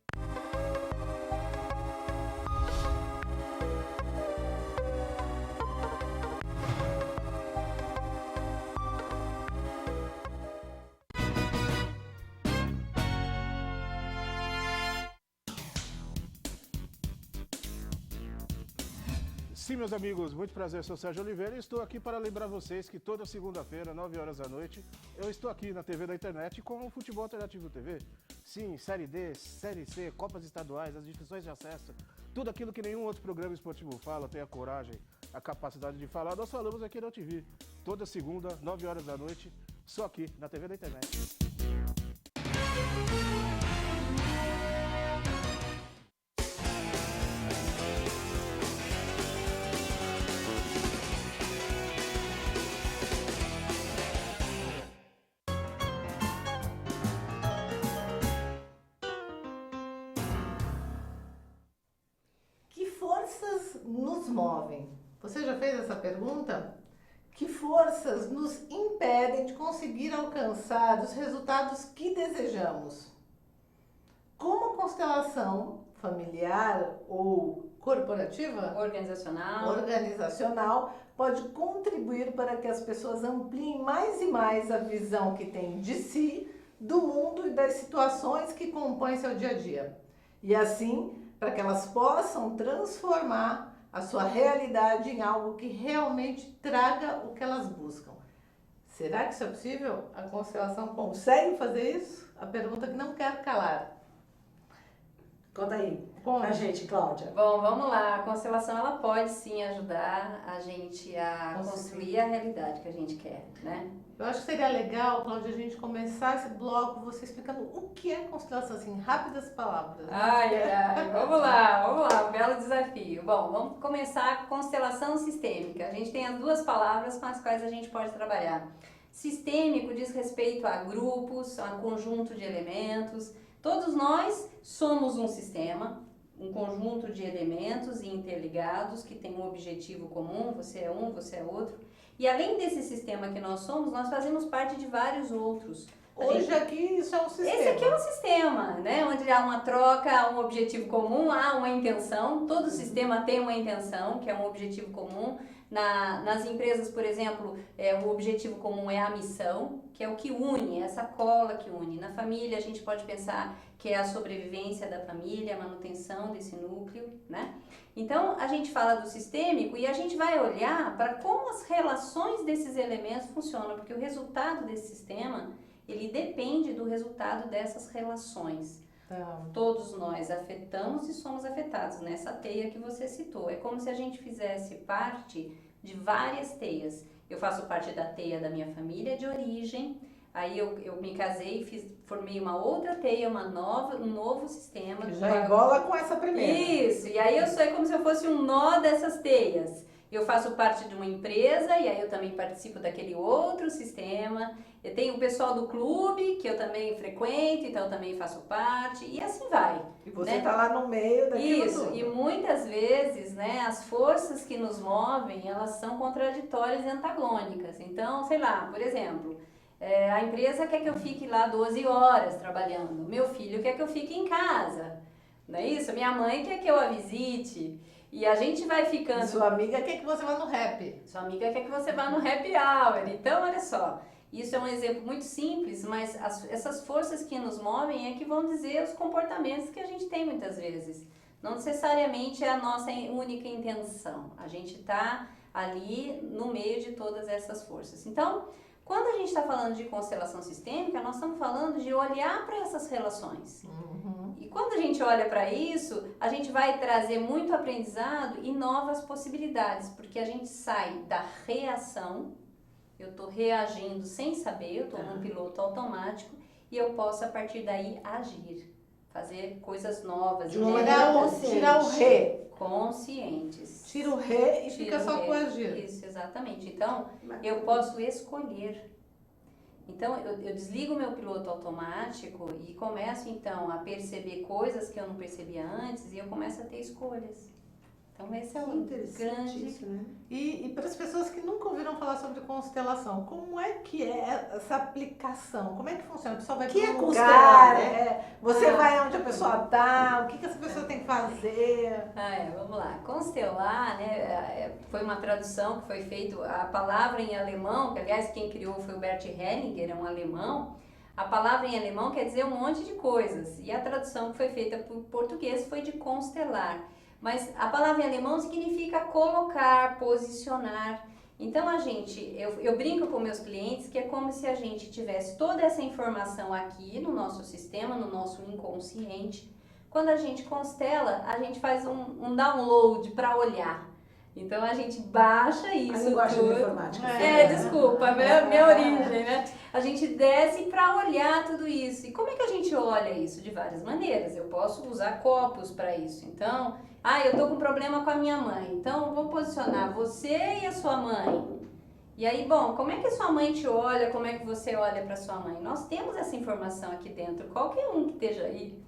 Speaker 5: Sim, meus amigos, muito prazer, sou Sérgio Oliveira e estou aqui para lembrar vocês que toda segunda-feira, 9 horas da noite, eu estou aqui na TV da internet com o Futebol Alternativo TV. Sim, Série D, Série C, Copas Estaduais, as divisões de acesso, tudo aquilo que nenhum outro programa esportivo fala, tem a coragem, a capacidade de falar, nós falamos aqui na TV. Toda segunda, 9 horas da noite, só aqui na TV da internet.
Speaker 1: Que forças nos movem? Você já fez essa pergunta? Que forças nos impedem de conseguir alcançar os resultados que desejamos? Como a constelação familiar ou corporativa, organizacional, pode contribuir para que as pessoas ampliem mais e mais a visão que têm de si, do mundo e das situações que compõem seu dia a dia. E assim, para que elas possam transformar a sua realidade em algo que realmente traga o que elas buscam. Será que isso é possível? A constelação consegue fazer isso? A pergunta que não quer calar.
Speaker 3: Conta aí
Speaker 1: Conte.
Speaker 3: pra gente, Cláudia.
Speaker 2: Bom, vamos lá. A constelação ela pode sim ajudar a gente a construir a realidade que a gente quer, né?
Speaker 1: Eu acho que seria legal, Cláudia, a gente começar esse bloco você explicando o que é constelação, assim, em rápidas palavras.
Speaker 2: Vamos lá, um belo desafio. Bom, vamos começar com constelação sistêmica. A gente tem as duas palavras com as quais a gente pode trabalhar. Sistêmico diz respeito a grupos, a conjunto de elementos. Todos nós somos um sistema, um conjunto de elementos interligados que tem um objetivo comum, você é um, você é outro. E além desse sistema que nós somos, nós fazemos parte de vários outros.
Speaker 1: Hoje aqui isso é um sistema.
Speaker 2: Esse aqui é um sistema, né? Onde há uma troca, há um objetivo comum, há uma intenção. Todo sistema tem uma intenção, que é um objetivo comum. Nas empresas, por exemplo, o objetivo comum é a missão, que é o que une, é essa cola que une. Na família, a gente pode pensar que é a sobrevivência da família, a manutenção desse núcleo, né? Então, a gente fala do sistêmico e a gente vai olhar para como as relações desses elementos funcionam, porque o resultado desse sistema, ele depende do resultado dessas relações. Todos nós afetamos e somos afetados nessa teia que você citou. É como se a gente fizesse parte de várias teias. Eu faço parte da teia da minha família de origem, aí eu me casei e formei uma outra teia, um novo sistema.
Speaker 1: Que já embola com essa primeira.
Speaker 2: Isso, e aí eu sou como se eu fosse um nó dessas teias. Eu faço parte de uma empresa e aí eu também participo daquele outro sistema. Eu tenho o pessoal do clube, que eu também frequento, então eu também faço parte, e assim vai.
Speaker 1: E você está lá no meio daquilo
Speaker 2: Isso,
Speaker 1: tudo.
Speaker 2: e muitas vezes, né, as forças que nos movem, elas são contraditórias e antagônicas. Então, sei lá, por exemplo, a empresa quer que eu fique lá 12 horas trabalhando, meu filho quer que eu fique em casa, não é isso? Minha mãe quer que eu a visite. E a gente vai ficando...
Speaker 1: E sua amiga quer que você vá no rap.
Speaker 2: Sua amiga quer que você vá no happy hour. Então, olha só, isso é um exemplo muito simples, mas essas forças que nos movem é que vão dizer os comportamentos que a gente tem muitas vezes. Não necessariamente é a nossa única intenção. A gente está ali no meio de todas essas forças. Então, quando a gente está falando de constelação sistêmica, nós estamos falando de olhar para essas relações. E quando a gente olha para isso, a gente vai trazer muito aprendizado e novas possibilidades, porque a gente sai da reação, eu estou reagindo sem saber, eu estou num piloto automático, e eu posso a partir daí agir, fazer coisas novas.
Speaker 1: Tirar o re.
Speaker 2: Conscientes.
Speaker 1: Tira o re e fica só com agir.
Speaker 2: Isso, exatamente. Então, eu posso escolher. Então, eu desligo o meu piloto automático e começo, então, a perceber coisas que eu não percebia antes e eu começo a ter escolhas. Então, esse é o grande...
Speaker 3: Isso, né?
Speaker 1: E para as pessoas que nunca ouviram falar sobre constelação, como é que é essa aplicação? Como é que funciona? A pessoa vai
Speaker 3: Que
Speaker 1: para
Speaker 3: é
Speaker 1: um
Speaker 3: constelar,
Speaker 1: lugar,
Speaker 3: né?
Speaker 1: você vai onde a pessoa está, o que essa pessoa tem que fazer?
Speaker 2: Vamos lá. Constelar, né, foi uma tradução que foi feita, a palavra em alemão, que aliás quem criou foi o Bert Hellinger, é um alemão. A palavra em alemão quer dizer um monte de coisas, e a tradução que foi feita por português foi de constelar. Mas a palavra em alemão significa colocar, posicionar. Então eu brinco com meus clientes que é como se a gente tivesse toda essa informação aqui no nosso sistema, no nosso inconsciente. Quando a gente constela, a gente faz um download para olhar. Então a gente baixa isso.
Speaker 3: A linguagem
Speaker 2: tudo.
Speaker 3: informática.
Speaker 2: Desculpa, minha origem, né? A gente desce para olhar tudo isso. E como é que a gente olha isso? De várias maneiras. Eu posso usar copos para isso. Então, eu tô com problema com a minha mãe. Então, eu vou posicionar você e a sua mãe. E aí, bom, como é que a sua mãe te olha? Como é que você olha para sua mãe? Nós temos essa informação aqui dentro. Qualquer um que esteja aí,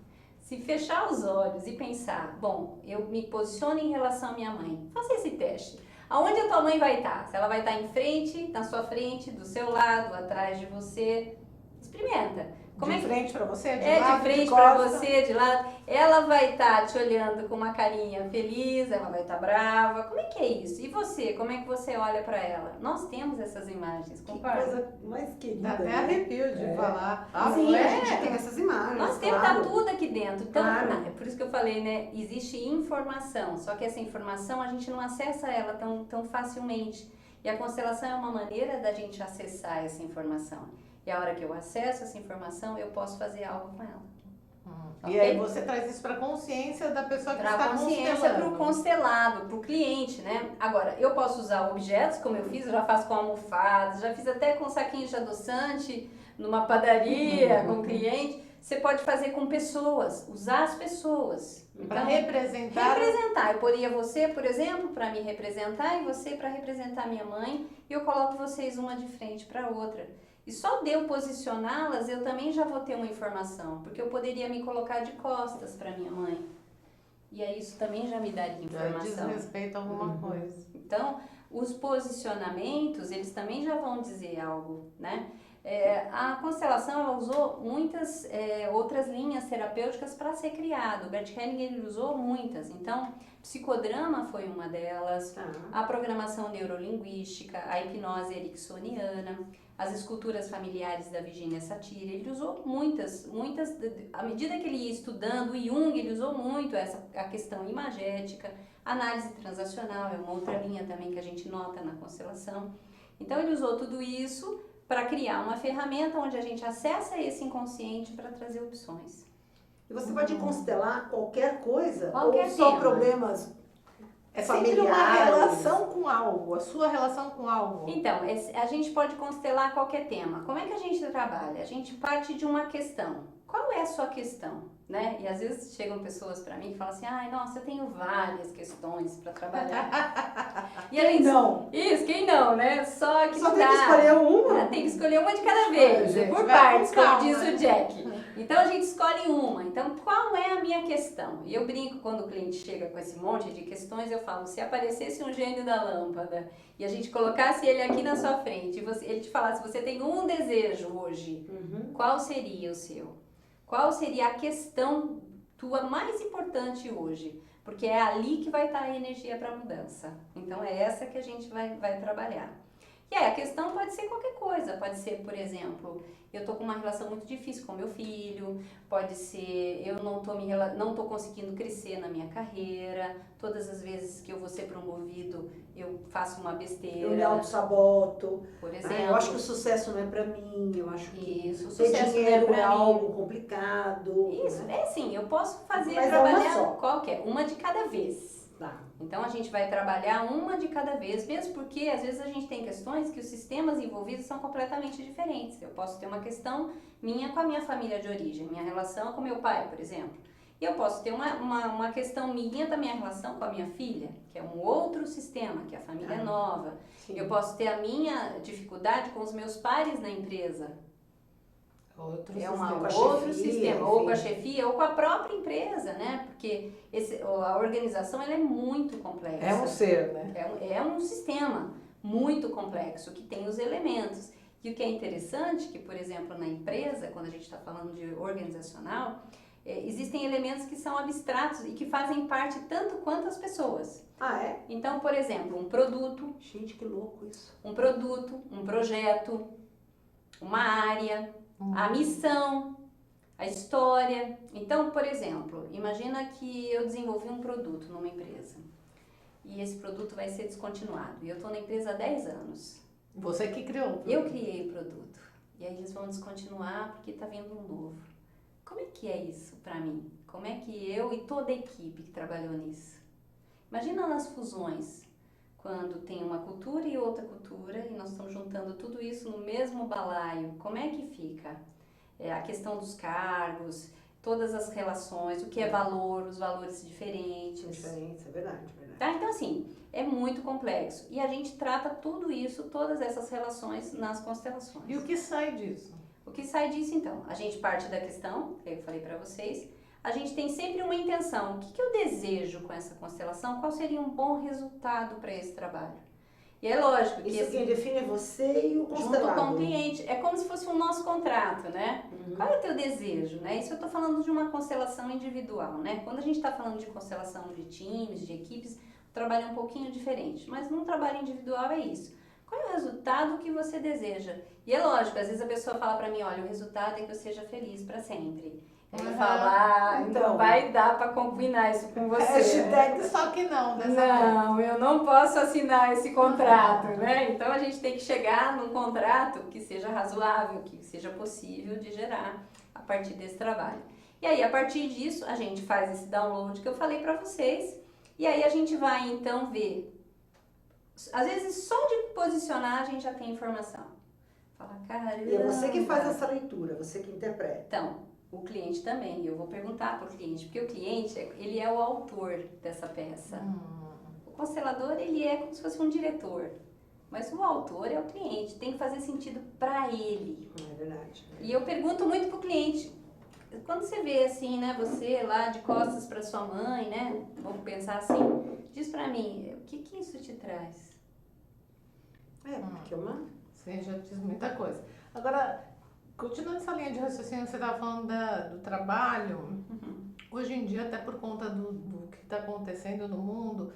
Speaker 2: se fechar os olhos e pensar, bom, eu me posiciono em relação à minha mãe. Faça esse teste. Aonde a tua mãe vai estar? Se ela vai estar em frente, na sua frente, do seu lado, atrás de você, experimenta.
Speaker 1: De frente para você?
Speaker 2: De frente para você, de lado. Ela vai estar te olhando com uma carinha feliz, ela vai estar brava. Como é que é isso? E você, como é que você olha para ela? Nós temos essas imagens,
Speaker 3: Que
Speaker 2: concorda?
Speaker 3: coisa mais querida.
Speaker 1: Dá até
Speaker 3: né?
Speaker 1: arrepio de falar.
Speaker 3: Sim, a gente tem essas imagens.
Speaker 2: Nós temos
Speaker 3: claro.
Speaker 2: tudo aqui dentro. Então,
Speaker 3: Claro.
Speaker 2: é por isso que eu falei, né? Existe informação, só que essa informação a gente não acessa ela tão facilmente. E a constelação é uma maneira da gente acessar essa informação. E a hora que eu acesso essa informação, eu posso fazer algo com ela.
Speaker 1: E aí você traz isso para a consciência da pessoa que está
Speaker 2: Para a consciência, para o
Speaker 1: constelando.
Speaker 2: constelado, para o cliente, né? Agora, eu posso usar objetos, como eu fiz, eu já faço com almofadas, já fiz até com saquinhos de adoçante, numa padaria, com cliente. Você pode fazer com pessoas, usar as pessoas.
Speaker 1: Para representar.
Speaker 2: Eu poria você, por exemplo, para me representar e você para representar minha mãe, e eu coloco vocês uma de frente para a outra. E só de eu posicioná-las, eu também já vou ter uma informação, porque eu poderia me colocar de costas para minha mãe. E aí isso também já me daria informação.
Speaker 1: Diz respeito a alguma coisa.
Speaker 2: Então, os posicionamentos, eles também já vão dizer algo, né? A constelação, ela usou muitas outras linhas terapêuticas para ser criado. O Bert Hellinger, ele usou muitas. Então, psicodrama foi uma delas, a programação neurolinguística, a hipnose ericksoniana, as esculturas familiares da Virginia Satir. Ele usou muitas. À medida que ele ia estudando o Jung, ele usou muito a questão imagética, análise transacional, é uma outra linha também que a gente nota na constelação. Então, ele usou tudo isso para criar uma ferramenta onde a gente acessa esse inconsciente para trazer opções.
Speaker 3: E você pode constelar qualquer coisa?
Speaker 2: Qualquer
Speaker 3: ou só
Speaker 2: tema.
Speaker 3: problemas
Speaker 1: É sempre uma
Speaker 3: familiares?
Speaker 1: relação com algo, a sua relação com algo.
Speaker 2: Então, a gente pode constelar qualquer tema. Como é que a gente trabalha? A gente parte de uma questão. Qual é a sua questão? Né? E às vezes chegam pessoas para mim e falam assim, ai, nossa, eu tenho várias questões para trabalhar. E
Speaker 3: Quem não?
Speaker 2: Isso, quem não, né? Só que
Speaker 3: Só
Speaker 2: não
Speaker 3: tem
Speaker 2: dá.
Speaker 3: que escolher uma?
Speaker 2: Tem que escolher uma de cada vez,
Speaker 1: gente,
Speaker 2: por
Speaker 1: vai
Speaker 2: partes,
Speaker 1: com
Speaker 2: como
Speaker 1: calma,
Speaker 2: diz
Speaker 1: né?
Speaker 2: o Jack. Então a gente escolhe uma. Então, qual é a minha questão? E eu brinco quando o cliente chega com esse monte de questões, eu falo, se aparecesse um gênio da lâmpada e a gente colocasse ele aqui na sua frente, e ele te falasse, você tem um desejo hoje, qual seria o seu? Qual seria a questão tua mais importante hoje? Porque é ali que vai estar a energia para a mudança. Então é essa que a gente vai trabalhar. E aí a questão pode ser qualquer coisa. Pode ser, por exemplo, eu tô com uma relação muito difícil com meu filho. Pode ser, eu não tô conseguindo crescer na minha carreira. Todas as vezes que eu vou ser promovido, eu faço uma besteira.
Speaker 3: Eu me auto-saboto.
Speaker 2: Por exemplo.
Speaker 3: Eu acho que o sucesso não é pra mim. Eu acho que
Speaker 2: Isso, o
Speaker 3: ter
Speaker 2: sucesso
Speaker 3: dinheiro
Speaker 2: não é
Speaker 3: é
Speaker 2: pra mim.
Speaker 3: algo complicado.
Speaker 2: Isso, é sim, eu posso fazer,
Speaker 3: Mas é
Speaker 2: trabalhar
Speaker 3: uma só.
Speaker 2: qualquer, uma de cada vez.
Speaker 3: Tá.
Speaker 2: Então a gente vai trabalhar uma de cada vez, mesmo porque às vezes a gente tem questões que os sistemas envolvidos são completamente diferentes. Eu posso ter uma questão minha com a minha família de origem, minha relação com meu pai, por exemplo. E eu posso ter uma questão minha da minha relação com a minha filha, que é um outro sistema, que é a família nova.
Speaker 3: Sim.
Speaker 2: Eu posso ter a minha dificuldade com os meus pares na empresa.
Speaker 1: Outro
Speaker 2: É
Speaker 1: sistema.
Speaker 2: um
Speaker 3: a
Speaker 2: outro
Speaker 3: chefia,
Speaker 2: sistema, ou com a
Speaker 3: enfim.
Speaker 2: chefia, ou com a própria empresa, né? Porque a organização ela é muito complexa.
Speaker 1: É um ser, né?
Speaker 2: É um sistema muito complexo, que tem os elementos. E o que é interessante, que por exemplo na empresa, quando a gente está falando de organizacional, existem elementos que são abstratos e que fazem parte tanto quanto as pessoas.
Speaker 3: Ah, é?
Speaker 2: Então, por exemplo, um produto,
Speaker 3: Gente, que louco isso.
Speaker 2: um projeto, uma área, a missão, a história. Então, por exemplo, imagina que eu desenvolvi um produto numa empresa e esse produto vai ser descontinuado. E eu estou na empresa há 10 anos.
Speaker 1: Você que criou.
Speaker 2: Eu criei o produto. E aí eles vão descontinuar porque está vindo um novo. Como é que é isso para mim? Como é que eu e toda a equipe que trabalhou nisso? Imagina nas fusões, quando tem uma cultura e outra cultura e nós estamos juntando tudo isso no mesmo balaio. Como é que fica? A questão dos cargos, todas as relações, o que é valor, os valores diferentes.
Speaker 3: Diferente, é verdade.
Speaker 2: Tá? Então, assim, é muito complexo. E a gente trata tudo isso, todas essas relações nas constelações.
Speaker 1: E o que sai disso?
Speaker 2: O que sai disso, então? A gente parte da questão, que eu falei para vocês. A gente tem sempre uma intenção. O que eu desejo com essa constelação? Qual seria um bom resultado para esse trabalho? E é lógico que
Speaker 3: Isso quem define é você e o constelado.
Speaker 2: junto com o cliente, é como se fosse um nosso contrato, né? Qual é o teu desejo, né? Isso eu estou falando de uma constelação individual, né? Quando a gente está falando de constelação de times, de equipes, o trabalho é um pouquinho diferente. Mas num trabalho individual é isso. Qual é o resultado que você deseja? E é lógico, às vezes a pessoa fala para mim, olha, o resultado é que eu seja feliz para sempre. Aí eu falo, então
Speaker 3: Então.
Speaker 2: vai dar para combinar isso com você.
Speaker 1: Hashtag só que não, dessa vez.
Speaker 2: Não, eu não posso assinar esse contrato, né? Então a gente tem que chegar num contrato que seja razoável, que seja possível de gerar a partir desse trabalho. E aí, a partir disso, a gente faz esse download que eu falei para vocês, e aí a gente vai então ver. Às vezes, só de posicionar a gente já tem informação. Fala, caramba.
Speaker 3: E é você que faz essa leitura, você que interpreta.
Speaker 2: Então, o cliente também. Eu vou perguntar para o cliente, porque o cliente, ele é o autor dessa peça. O constelador, ele é como se fosse um diretor. Mas o autor é o cliente, tem que fazer sentido para ele.
Speaker 3: É verdade.
Speaker 2: E eu pergunto muito pro cliente, quando você vê assim, né, você lá de costas para sua mãe, né, vamos pensar assim, diz para mim, o que isso te traz?
Speaker 3: É, porque uma...
Speaker 1: Você já diz muita coisa. Agora, Continuando essa linha de raciocínio, você estava falando do trabalho. Hoje em dia, até por conta do que está acontecendo no mundo,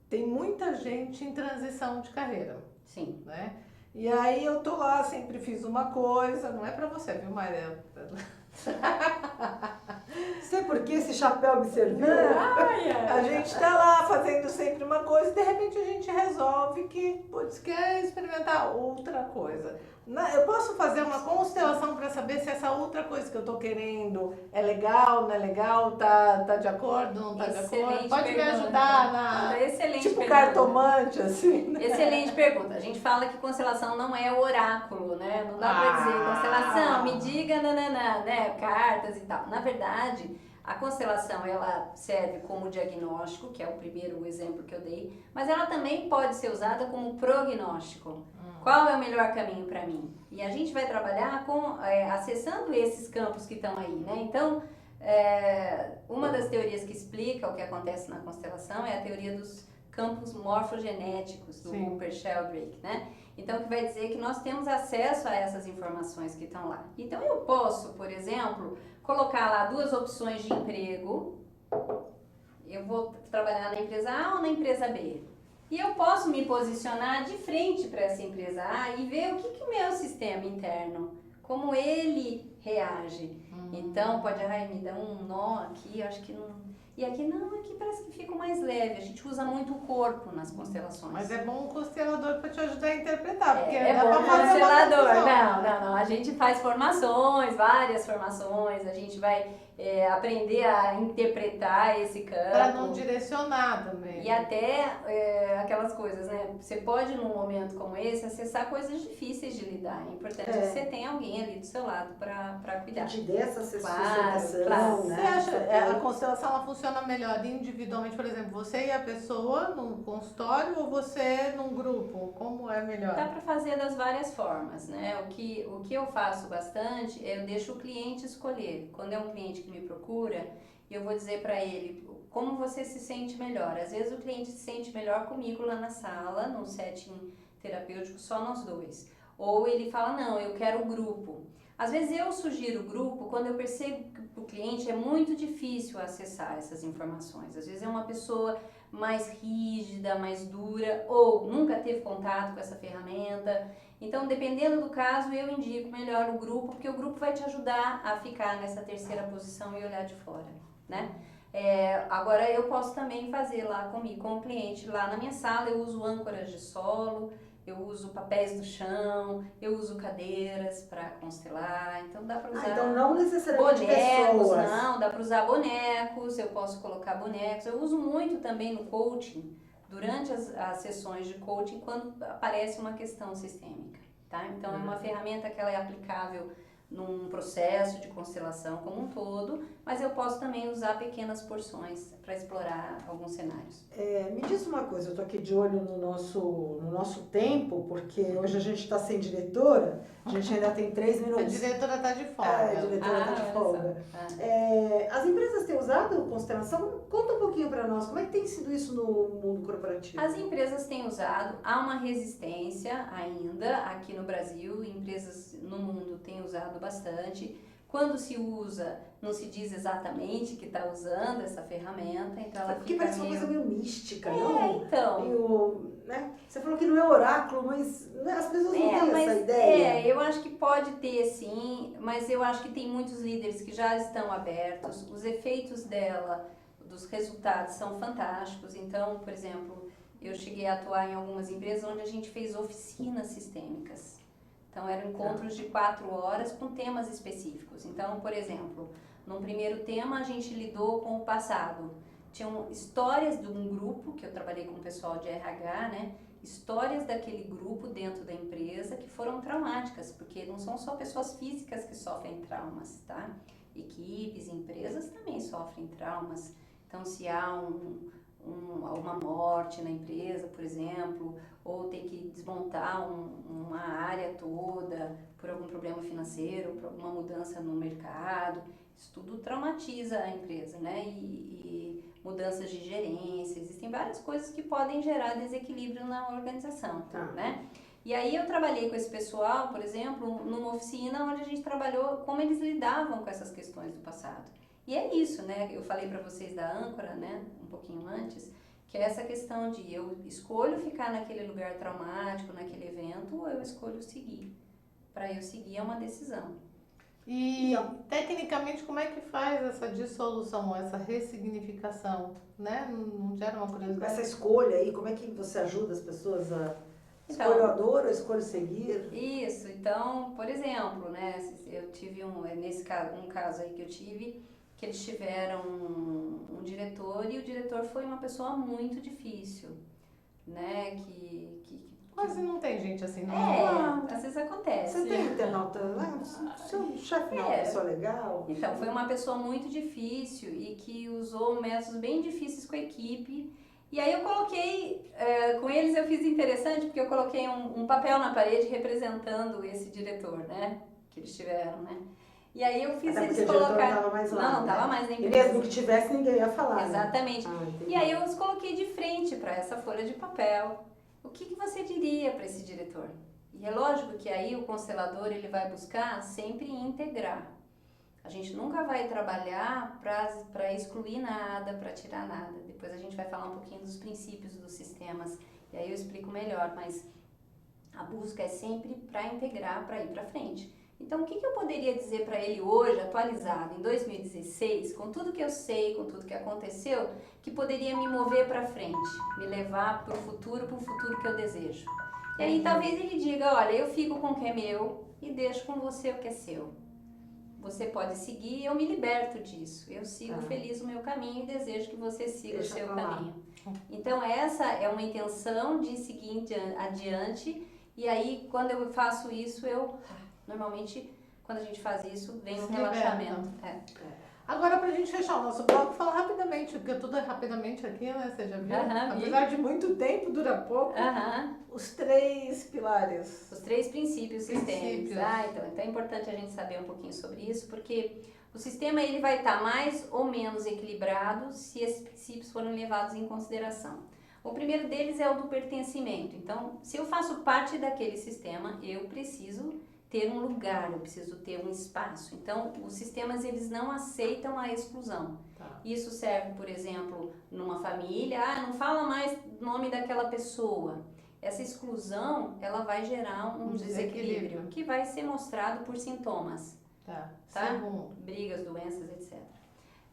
Speaker 1: tem muita gente em transição de carreira,
Speaker 2: Sim.
Speaker 1: né? E aí eu tô lá, sempre fiz uma coisa, não é pra você, viu, Maria?
Speaker 3: Sei por que esse chapéu me serviu.
Speaker 1: A gente tá lá fazendo sempre uma coisa e de repente a gente resolve que, putz, quer experimentar outra coisa. Eu posso fazer uma constelação para saber se essa outra coisa que eu tô querendo é legal, não é legal, tá de acordo, não tá de acordo? Pode me ajudar na...
Speaker 2: Excelente
Speaker 1: tipo
Speaker 2: pergunta.
Speaker 1: Cartomante, assim, né?
Speaker 2: Excelente pergunta. A gente fala que constelação não é oráculo, né? Não dá pra dizer constelação, me diga, nananã, né? Cartas e tal. Na verdade, a constelação, ela serve como diagnóstico, que é o primeiro exemplo que eu dei, mas ela também pode ser usada como prognóstico. Qual é o melhor caminho para mim? E a gente vai trabalhar acessando esses campos que estão aí, né? Então, uma das teorias que explica o que acontece na constelação é a teoria dos campos morfogenéticos do Rupert Sheldrake, né? Então, que vai dizer que nós temos acesso a essas informações que estão lá. Então, eu posso, por exemplo, colocar lá 2 opções de emprego. Eu vou trabalhar na empresa A ou na empresa B. E eu posso me posicionar de frente para essa empresa A e ver o que o meu sistema interno, como ele reage. Então, pode, me dá um nó aqui, acho que não... E aqui não, aqui parece que fica mais leve. A gente usa muito o corpo nas constelações.
Speaker 1: Mas é bom um constelador para te ajudar a interpretar, porque
Speaker 2: é
Speaker 1: dá
Speaker 2: bom
Speaker 1: pra fazer
Speaker 2: constelador.
Speaker 1: uma
Speaker 2: Não. A gente faz formações, várias formações. A gente vai aprender a interpretar esse campo.
Speaker 1: Para não direcionar também.
Speaker 2: E até aquelas coisas, né? Você pode, num momento como esse, acessar coisas difíceis de lidar. É importante que você tenha alguém ali do seu lado para cuidar.
Speaker 3: Que te dê essa
Speaker 2: Claro.
Speaker 1: Você
Speaker 3: né?
Speaker 1: acha a constelação ela funciona melhor individualmente, por exemplo, você e a pessoa num consultório ou você num grupo? Como é melhor?
Speaker 2: Dá para fazer das várias formas, né? O que eu faço bastante é eu deixo o cliente escolher. Quando é um cliente que me procura, eu vou dizer para ele como você se sente melhor. Às vezes o cliente se sente melhor comigo lá na sala, num setting terapêutico, só nós dois. Ou ele fala, não, eu quero o grupo. Às vezes eu sugiro o grupo quando eu percebo que o cliente é muito difícil acessar essas informações. Às vezes é uma pessoa mais rígida, mais dura, ou nunca teve contato com essa ferramenta. Então, dependendo do caso, eu indico melhor o grupo, porque o grupo vai te ajudar a ficar nessa terceira posição e olhar de fora, né? Agora, eu posso também fazer lá comigo, com o cliente, lá na minha sala, eu uso âncoras de solo, eu uso papéis do chão, eu uso cadeiras para constelar, então dá para usar
Speaker 3: então não necessariamente
Speaker 2: bonecos,
Speaker 3: pessoas.
Speaker 2: não, dá para usar bonecos, eu posso colocar bonecos, eu uso muito também no coaching, durante as sessões de coaching, quando aparece uma questão sistêmica, tá? Então é uma ferramenta que ela é aplicável num processo de constelação como um todo, mas eu posso também usar pequenas porções para explorar alguns cenários.
Speaker 3: Me diz uma coisa, eu estou aqui de olho no nosso tempo, porque hoje a gente está sem diretora, a gente ainda tem 3 minutos.
Speaker 1: A diretora está de folga.
Speaker 3: A diretora está de folga. As empresas têm usado constelação? Conta um pouquinho para nós, como é que tem sido isso no mundo corporativo?
Speaker 2: As empresas têm usado, há uma resistência ainda aqui no Brasil, empresas no mundo têm usado bastante. Quando se usa, não se diz exatamente que está usando essa ferramenta, então ela
Speaker 3: porque
Speaker 2: fica
Speaker 3: parece uma coisa meio mística,
Speaker 2: então.
Speaker 3: Meio, né? Você falou que não é oráculo, mas as pessoas não têm essa ideia.
Speaker 2: Eu acho que pode ter sim, mas eu acho que tem muitos líderes que já estão abertos, os efeitos dela, dos resultados são fantásticos. Então, por exemplo, eu cheguei a atuar em algumas empresas onde a gente fez oficinas sistêmicas. Então, eram encontros de 4 horas com temas específicos. Então, por exemplo, num primeiro tema, a gente lidou com o passado. Tinham histórias de um grupo, que eu trabalhei com o pessoal de RH, né? Histórias daquele grupo dentro da empresa que foram traumáticas, porque não são só pessoas físicas que sofrem traumas, tá? Equipes, empresas também sofrem traumas. Então, se há uma morte na empresa, por exemplo, ou tem que desmontar uma área toda por algum problema financeiro, por alguma mudança no mercado, isso tudo traumatiza a empresa, né? E mudanças de gerência, existem várias coisas que podem gerar desequilíbrio na organização, né? E aí eu trabalhei com esse pessoal, por exemplo, numa oficina onde a gente trabalhou como eles lidavam com essas questões do passado. E é isso, né? Eu falei para vocês da âncora, né? Um pouquinho antes, que é essa questão de eu escolho ficar naquele lugar traumático, naquele evento, ou eu escolho seguir. Para eu seguir é uma decisão.
Speaker 1: E tecnicamente, como é que faz essa dissolução, essa ressignificação, né? Não gera uma curiosidade?
Speaker 3: Essa escolha aí, como é que você ajuda as pessoas a...
Speaker 2: Então,
Speaker 3: escolho a dor ou escolho seguir?
Speaker 2: Isso, então, por exemplo, né, eu tive nesse caso, um caso aí que eu tive, que eles tiveram um diretor e o diretor foi uma pessoa muito difícil, né,
Speaker 1: Quase não tem gente assim, não.
Speaker 2: às vezes acontece.
Speaker 3: Você tem internauta, seu chefe não é uma pessoa legal?
Speaker 2: Então, foi uma pessoa muito difícil e que usou métodos bem difíceis com a equipe. E aí eu coloquei, com eles eu fiz interessante, porque eu coloquei um papel na parede representando esse diretor, né? Que eles tiveram, né? E aí eu fiz
Speaker 3: Até
Speaker 2: eles
Speaker 3: porque o diretor
Speaker 2: colocar...
Speaker 3: não estava mais lá,
Speaker 2: Não, não
Speaker 3: né?
Speaker 2: estava mais na
Speaker 3: E
Speaker 2: empresa.
Speaker 3: mesmo que tivesse, ninguém ia falar.
Speaker 2: Exatamente.
Speaker 3: Né?
Speaker 2: E aí eu os coloquei de frente para essa folha de papel. O que você diria para esse diretor? E é lógico que aí o constelador ele vai buscar sempre integrar. A gente nunca vai trabalhar para excluir nada, para tirar nada. Depois a gente vai falar um pouquinho dos princípios dos sistemas e aí eu explico melhor, mas a busca é sempre para integrar, para ir para frente. Então, o que eu poderia dizer para ele hoje, atualizado, em 2016, com tudo que eu sei, com tudo que aconteceu, que poderia me mover para frente, me levar para o futuro que eu desejo? E aí, talvez ele diga, olha, eu fico com o que é meu e deixo com você o que é seu. Você pode seguir e eu me liberto disso. Eu sigo feliz o meu caminho e desejo que você siga o seu caminho. Então, essa é uma intenção de seguir adiante. E aí, quando eu faço isso, normalmente, quando a gente faz isso, vem um relaxamento.
Speaker 1: Agora, pra gente fechar o nosso bloco, falar rapidamente, porque tudo é rapidamente aqui, né? Você já viu? Apesar de muito tempo, dura pouco. Os 3 pilares.
Speaker 2: Os 3 princípios sistêmicos. Então é importante a gente saber um pouquinho sobre isso, porque o sistema ele vai estar mais ou menos equilibrado se esses princípios forem levados em consideração. O primeiro deles é o do pertencimento. Então, se eu faço parte daquele sistema, eu preciso ter um lugar, eu preciso ter um espaço. Então, os sistemas, eles não aceitam a exclusão. Isso serve, por exemplo, numa família, não fala mais o nome daquela pessoa. Essa exclusão, ela vai gerar um desequilíbrio, que vai ser mostrado por sintomas. Brigas, doenças, etc.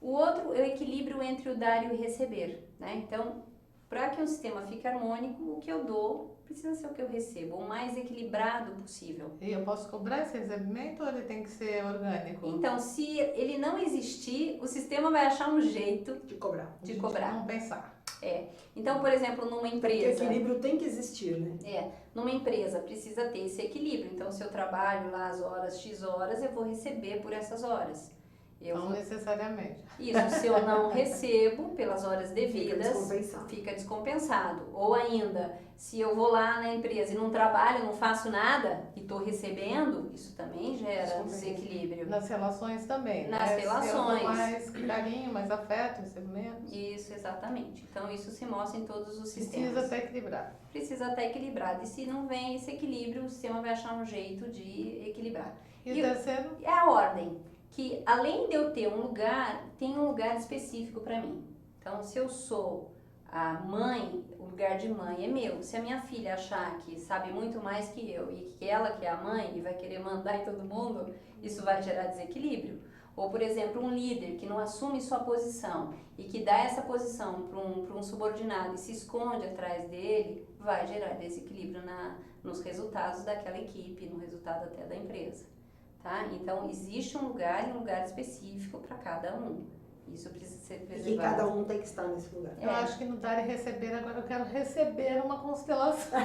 Speaker 2: O outro é o equilíbrio entre o dar e o receber, né? Então, para que um sistema fique harmônico, o que eu dou precisa ser o que eu recebo, o mais equilibrado possível.
Speaker 1: E eu posso cobrar esse recebimento ou ele tem que ser orgânico?
Speaker 2: Então, se ele não existir, o sistema vai achar um jeito
Speaker 3: de cobrar.
Speaker 1: Não pensar.
Speaker 2: Então, por exemplo, numa empresa...
Speaker 3: Porque equilíbrio tem que existir, né?
Speaker 2: Numa empresa precisa ter esse equilíbrio. Então, se eu trabalho lá as horas, X horas, eu vou receber por essas horas.
Speaker 1: Não necessariamente.
Speaker 2: Isso, se eu não recebo pelas horas devidas, fica descompensado. Ou ainda, se eu vou lá na empresa e não trabalho, não faço nada e estou recebendo, isso também gera desequilíbrio.
Speaker 1: Nas relações também.
Speaker 2: Nas relações.
Speaker 1: Se eu dou mais carinho, mais afeto, recebo menos.
Speaker 2: Isso, exatamente. Então, isso se mostra em todos os sistemas.
Speaker 1: Precisa estar equilibrado.
Speaker 2: Precisa estar equilibrado. E se não vem esse equilíbrio, o sistema vai achar um jeito de equilibrar.
Speaker 1: E o terceiro?
Speaker 2: É a ordem. Que além de eu ter um lugar, tem um lugar específico para mim. Então, se eu sou a mãe, o lugar de mãe é meu. Se a minha filha achar que sabe muito mais que eu e que ela que é a mãe e vai querer mandar em todo mundo, isso vai gerar desequilíbrio. Ou, por exemplo, um líder que não assume sua posição e que dá essa posição para um subordinado e se esconde atrás dele, vai gerar desequilíbrio nos resultados daquela equipe, no resultado até da empresa. Tá? Então, existe um lugar específico para cada um. Isso precisa ser preservado.
Speaker 3: E cada um tem que estar nesse lugar.
Speaker 1: Eu acho que no dar e receber, agora eu quero receber uma constelação.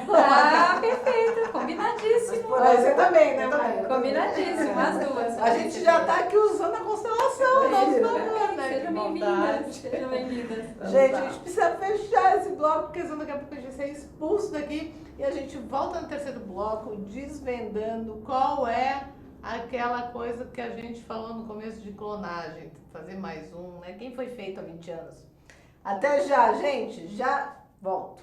Speaker 2: Perfeito, combinadíssimo.
Speaker 1: Você também, né?
Speaker 2: Combinadíssimo, as duas.
Speaker 1: A gente já está aqui usando a constelação, nosso favor, né?
Speaker 2: Sejam bem-vindas. Sejam bem-vindas.
Speaker 1: Gente, a gente precisa fechar esse bloco, porque senão daqui a pouco a gente vai ser expulso daqui. E a gente volta no terceiro bloco, desvendando qual é aquela coisa que a gente falou no começo de clonagem, fazer mais um, né? Quem foi feito há 20 anos? Até já, gente, já volto.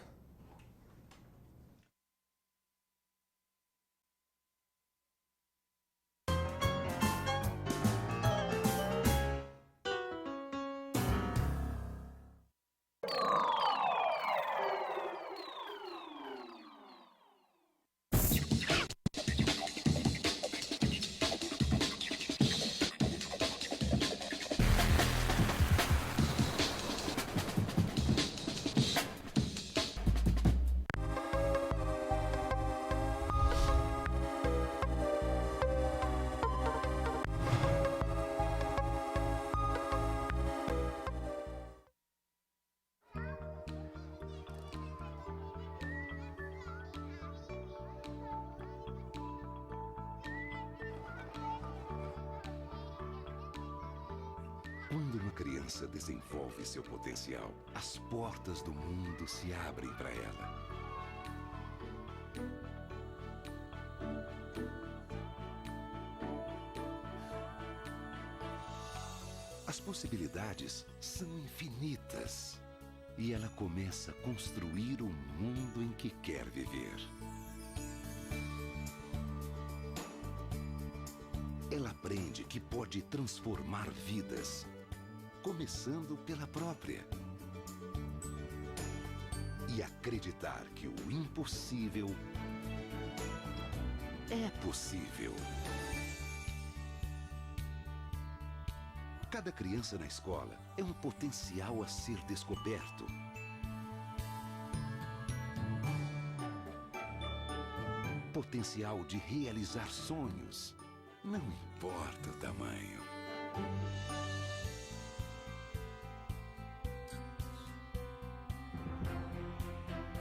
Speaker 6: Quando uma criança desenvolve seu potencial, as portas do mundo se abrem para ela. As possibilidades são infinitas e ela começa a construir o mundo em que quer viver. Ela aprende que pode transformar vidas, começando pela própria. E acreditar que o impossível é possível. Cada criança na escola é um potencial a ser descoberto. Potencial de realizar sonhos, não importa o tamanho.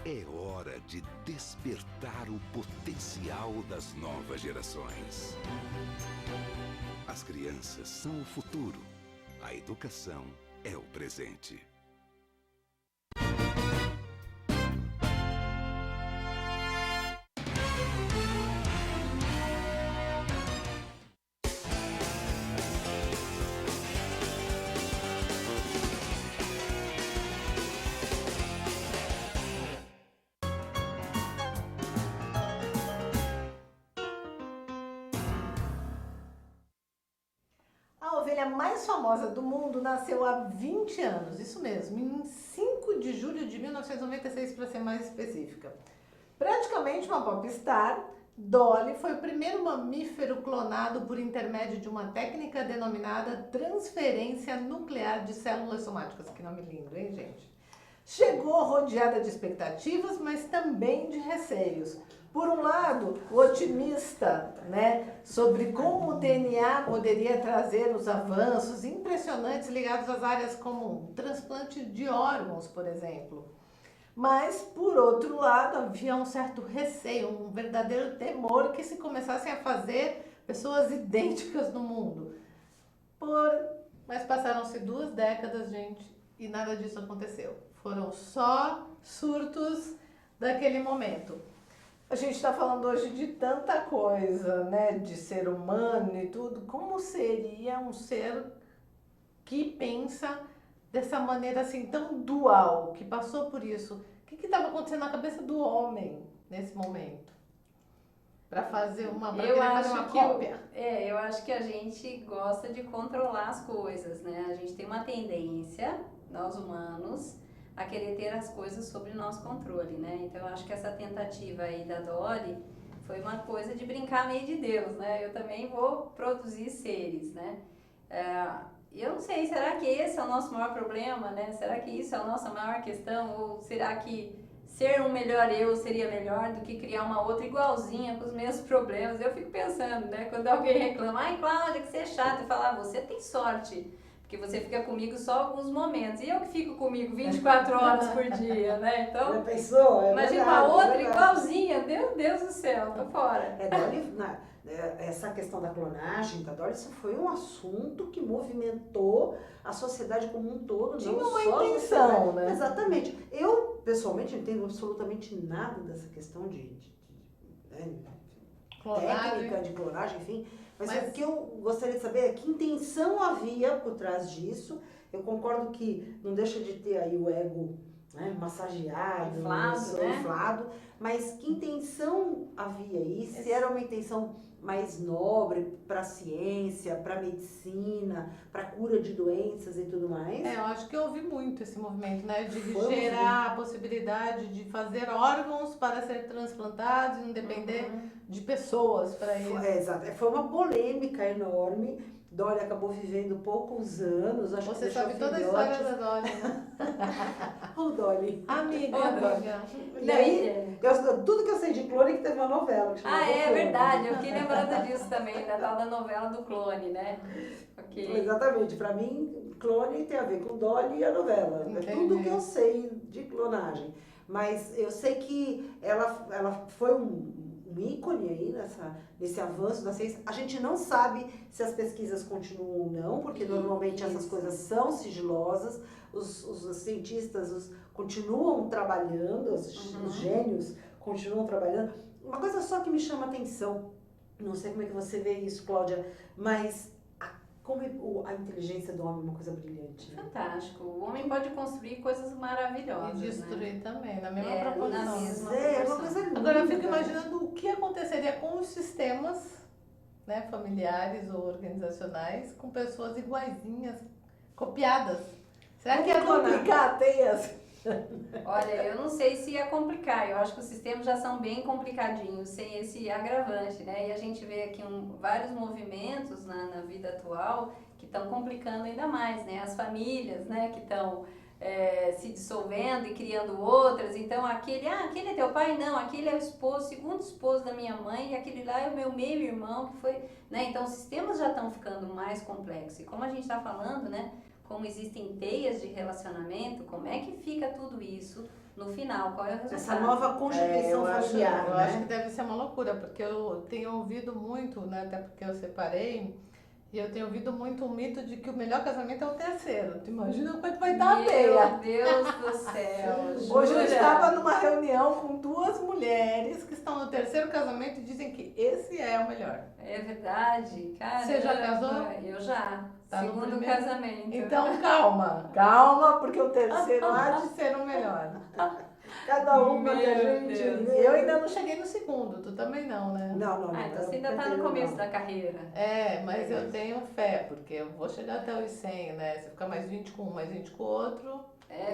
Speaker 6: É hora de despertar o potencial das novas gerações. As crianças são o futuro. A educação é o presente.
Speaker 1: A ovelha mais famosa do mundo nasceu há 20 anos, isso mesmo, em 5 de julho de 1996, para ser mais específica. Praticamente uma popstar, Dolly foi o primeiro mamífero clonado por intermédio de uma técnica denominada transferência nuclear de células somáticas. Que nome lindo, hein, gente? Chegou rodeada de expectativas, mas também de receios. Por um lado, o otimista, né, sobre como o DNA poderia trazer os avanços impressionantes ligados às áreas como transplante de órgãos, por exemplo. Mas, por outro lado, havia um certo receio, um verdadeiro temor que se começassem a fazer pessoas idênticas no mundo. Mas passaram-se 2 décadas, gente, e nada disso aconteceu. Foram só surtos daquele momento. A gente está falando hoje de tanta coisa, né? De ser humano e tudo. Como seria um ser que pensa dessa maneira assim tão dual, que passou por isso? O que estava acontecendo na cabeça do homem nesse momento? Para fazer uma cópia?
Speaker 2: Eu acho que a gente gosta de controlar as coisas, né? A gente tem uma tendência, nós humanos, a querer ter as coisas sob nosso controle, né? Então, eu acho que essa tentativa aí da Dolly foi uma coisa de brincar meio de Deus, né? Eu também vou produzir seres, né? Eu não sei, será que esse é o nosso maior problema, né? Será que isso é a nossa maior questão? Ou será que ser um melhor eu seria melhor do que criar uma outra igualzinha com os mesmos problemas? Eu fico pensando, né? Quando alguém reclama, ai, Cláudia, que você é chata, eu falo, você tem sorte. Porque você fica comigo só alguns momentos. E eu que fico comigo 24 horas por dia, né? Então,
Speaker 3: Já pensou?
Speaker 2: imagina uma outra igualzinha. Meu Deus do céu, tô fora.
Speaker 3: Dolly, essa questão da clonagem da Dolly, isso foi um assunto que movimentou a sociedade como um todo.
Speaker 1: Tinha
Speaker 3: não
Speaker 1: uma
Speaker 3: só
Speaker 1: intenção, né?
Speaker 3: Exatamente. Eu, pessoalmente, não entendo absolutamente nada dessa questão de técnica de clonagem, enfim. Mas o que eu gostaria de saber é que intenção havia por trás disso. Eu concordo que não deixa de ter aí o ego, né, massageado, inflado, mas que intenção havia aí? Se era uma intenção mais nobre para a ciência, para a medicina, para a cura de doenças e tudo mais?
Speaker 1: Eu acho que houve muito esse movimento, né? De gerar a possibilidade de fazer órgãos para ser transplantados e não depender de pessoas para isso.
Speaker 3: Exato. Foi uma polêmica enorme. Dolly acabou vivendo poucos anos. Acho
Speaker 1: Você
Speaker 3: que
Speaker 1: sabe toda a história da Dolly, né?
Speaker 3: Ô, Dolly.
Speaker 1: Amiga.
Speaker 3: E aí, tudo que eu sei de clone que teve uma novela. Que
Speaker 2: é verdade. Eu fiquei lembrando disso também, da tal da novela do clone, né? Okay.
Speaker 3: Exatamente. Para mim, clone tem a ver com Dolly e a novela.
Speaker 1: Entendi.
Speaker 3: É tudo que eu sei de clonagem. Mas eu sei que ela foi um ícone aí nesse avanço da ciência. A gente não sabe se as pesquisas continuam ou não, porque normalmente essas coisas são sigilosas, os cientistas continuam trabalhando, os gênios continuam trabalhando. Uma coisa só que me chama a atenção, não sei como é que você vê isso, Cláudia, mas como a inteligência do homem é uma coisa brilhante. Né?
Speaker 2: Fantástico. O homem pode construir coisas maravilhosas.
Speaker 1: E destruir também, na
Speaker 2: Na
Speaker 1: mesma proporção.
Speaker 2: mesma
Speaker 3: É uma
Speaker 2: proporção.
Speaker 3: coisa linda.
Speaker 1: Agora eu fico imaginando o que aconteceria com os sistemas, né, familiares ou organizacionais, com pessoas iguaizinhas, copiadas. Será que ia complicar teias?
Speaker 2: Olha, eu não sei se ia complicar. Eu acho que os sistemas já são bem complicadinhos, sem esse agravante, né? E a gente vê aqui vários movimentos na vida atual que estão complicando ainda mais, né? As famílias, né, que estão se dissolvendo e criando outras. Então, aquele é teu pai? Não, aquele é o esposo, segundo esposo da minha mãe, e aquele lá é o meu meio-irmão, que foi... Né? Então, os sistemas já estão ficando mais complexos. E como a gente está falando, né? Como existem teias de relacionamento, como é que fica tudo isso no final? Qual é o resultado?
Speaker 3: Essa nova constituição familiar,
Speaker 1: eu
Speaker 3: né?
Speaker 1: acho que deve ser uma loucura, porque eu tenho ouvido muito, né, até porque eu separei, e eu tenho ouvido muito o mito de que o melhor casamento é o terceiro. Tu imagina como é que vai estar a teia?
Speaker 2: Meu Deus do céu.
Speaker 1: Hoje eu
Speaker 2: jura?
Speaker 1: estava numa reunião com 2 mulheres que estão no terceiro casamento e dizem que esse é o melhor.
Speaker 2: É verdade, cara.
Speaker 1: Você já casou?
Speaker 2: Eu já.
Speaker 1: Tá no
Speaker 2: Segundo
Speaker 1: primeiro?
Speaker 2: casamento.
Speaker 1: Então calma, porque o terceiro há de ser o melhor.
Speaker 3: Cada uma que a
Speaker 2: Meu
Speaker 3: gente...
Speaker 2: Deus.
Speaker 3: vê.
Speaker 1: Eu ainda não cheguei no segundo, tu também não, né?
Speaker 3: Não.
Speaker 2: Então você ainda
Speaker 3: eu
Speaker 2: tá no
Speaker 3: pretendo
Speaker 2: começo
Speaker 3: não.
Speaker 2: da carreira.
Speaker 1: É, mas eu tenho fé, porque eu vou chegar até os 100, né? Se ficar mais 20 com um, mais 20 com o outro,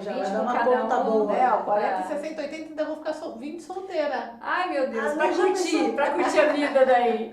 Speaker 3: Já
Speaker 2: 20
Speaker 3: vai dar
Speaker 2: com
Speaker 3: uma
Speaker 2: cada
Speaker 3: conta
Speaker 2: um.
Speaker 3: boa.
Speaker 1: né? Ó, 40,
Speaker 2: Tá.
Speaker 1: 60, 80, ainda vou ficar 20 solteira.
Speaker 2: Ai, meu Deus,
Speaker 3: Ah,
Speaker 2: pra
Speaker 3: não, já pensou?
Speaker 2: pra curtir a vida daí.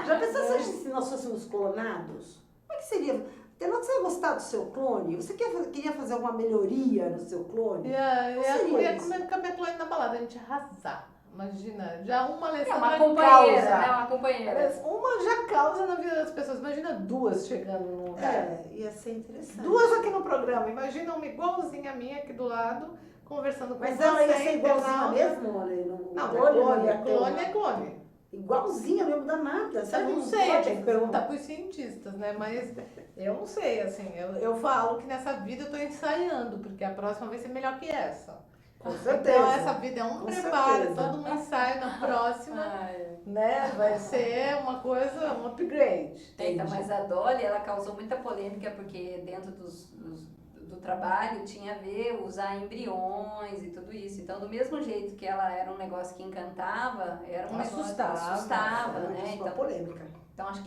Speaker 3: Já pensou se nós fôssemos clonados? Como é que seria? Você ia gostar do seu clone? Você queria fazer alguma melhoria no seu clone?
Speaker 1: Ia comer café clone na balada, a gente ia arrasar. Imagina, já uma
Speaker 2: É
Speaker 1: Alessandra
Speaker 2: uma companheira,
Speaker 1: causa.
Speaker 2: né? Uma companheira.
Speaker 1: Uma já causa na vida das pessoas. Imagina 2 chegando no lugar.
Speaker 3: Ia ser interessante.
Speaker 1: 2 aqui no programa. Imagina uma igualzinha a minha aqui do lado, conversando com
Speaker 3: Mas
Speaker 1: você.
Speaker 3: ela ia ser igualzinha
Speaker 1: internauta.
Speaker 3: mesmo, Ale?
Speaker 1: Não,
Speaker 3: clone
Speaker 1: é clone.
Speaker 3: Igualzinha, não muda nada.
Speaker 1: Eu
Speaker 3: Sabe?
Speaker 1: não sei,
Speaker 3: pode
Speaker 1: tem que perguntar para os cientistas, né? Mas eu não sei, assim, eu falo que nessa vida eu tô ensaiando, porque a próxima vai ser melhor que essa.
Speaker 3: Com certeza.
Speaker 1: Então essa vida é um
Speaker 3: Com
Speaker 1: preparo,
Speaker 3: certeza.
Speaker 1: todo um ensaio na próxima,
Speaker 2: Ai.
Speaker 1: né? Vai ser uma coisa, um upgrade.
Speaker 2: Eita, mas a Dolly, ela causou muita polêmica porque dentro do trabalho tinha a ver usar embriões e tudo isso. Então, do mesmo jeito que ela era um negócio que encantava, era um negócio que assustava, né?
Speaker 3: Uma
Speaker 2: Então,
Speaker 3: polêmica.
Speaker 2: acho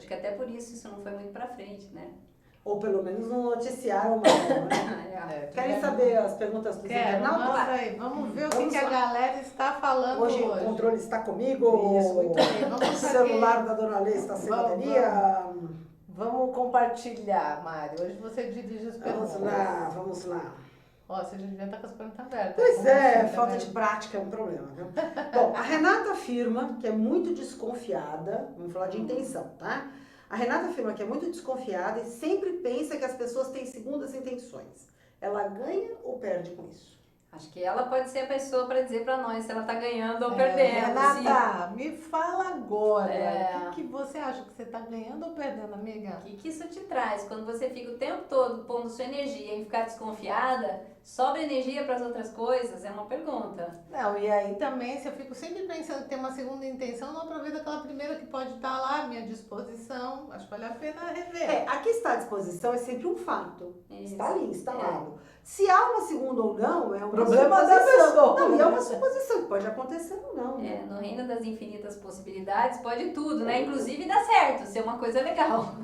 Speaker 2: que até por isso não foi muito pra frente, né?
Speaker 3: Ou pelo menos não noticiaram mais, né? Querem saber as perguntas dos internautas?
Speaker 1: Manda aí, vamos ver o
Speaker 3: Vamos
Speaker 1: que a
Speaker 3: lá.
Speaker 1: galera está falando
Speaker 3: Hoje
Speaker 1: hoje.
Speaker 3: o controle está comigo.
Speaker 1: Isso, muito bem. Vamos
Speaker 3: O celular da Dona Lê está sem
Speaker 1: Vamos,
Speaker 3: bateria.
Speaker 1: Vamos compartilhar, Mário. Hoje você dirige as perguntas.
Speaker 3: Vamos lá.
Speaker 1: Ó, você já devia estar com as perguntas abertas.
Speaker 3: Pois
Speaker 1: Como
Speaker 3: é,
Speaker 1: assim,
Speaker 3: falta
Speaker 1: tá
Speaker 3: de
Speaker 1: vendo?
Speaker 3: prática é um problema, viu? Bom, a Renata afirma que é muito desconfiada, vamos falar de intenção, tá? A Renata afirma que é muito desconfiada e sempre pensa que as pessoas têm segundas intenções. Ela ganha ou perde com isso?
Speaker 2: Acho que ela pode ser a pessoa para dizer para nós se ela tá ganhando ou perdendo.
Speaker 1: Renata, me fala agora.
Speaker 2: É.
Speaker 1: O que você acha que você está ganhando ou perdendo, amiga?
Speaker 2: O que isso te traz? Quando você fica o tempo todo pondo sua energia em ficar desconfiada, sobra energia para as outras coisas? É uma pergunta.
Speaker 1: Não, e aí também, se eu fico sempre pensando que tem uma segunda intenção, não aproveito aquela primeira que pode estar lá à minha disposição. Acho que vale a pena rever.
Speaker 3: Aqui está à disposição, é sempre um fato.
Speaker 2: Isso.
Speaker 3: Está ali, instalado. Se há uma segunda ou não, é uma
Speaker 1: Problema da
Speaker 3: suposição.
Speaker 1: pessoa.
Speaker 3: Não, e é uma suposição, que pode acontecer ou não.
Speaker 2: É, no reino das infinitas possibilidades pode tudo, né? Inclusive dar certo, ser uma coisa legal.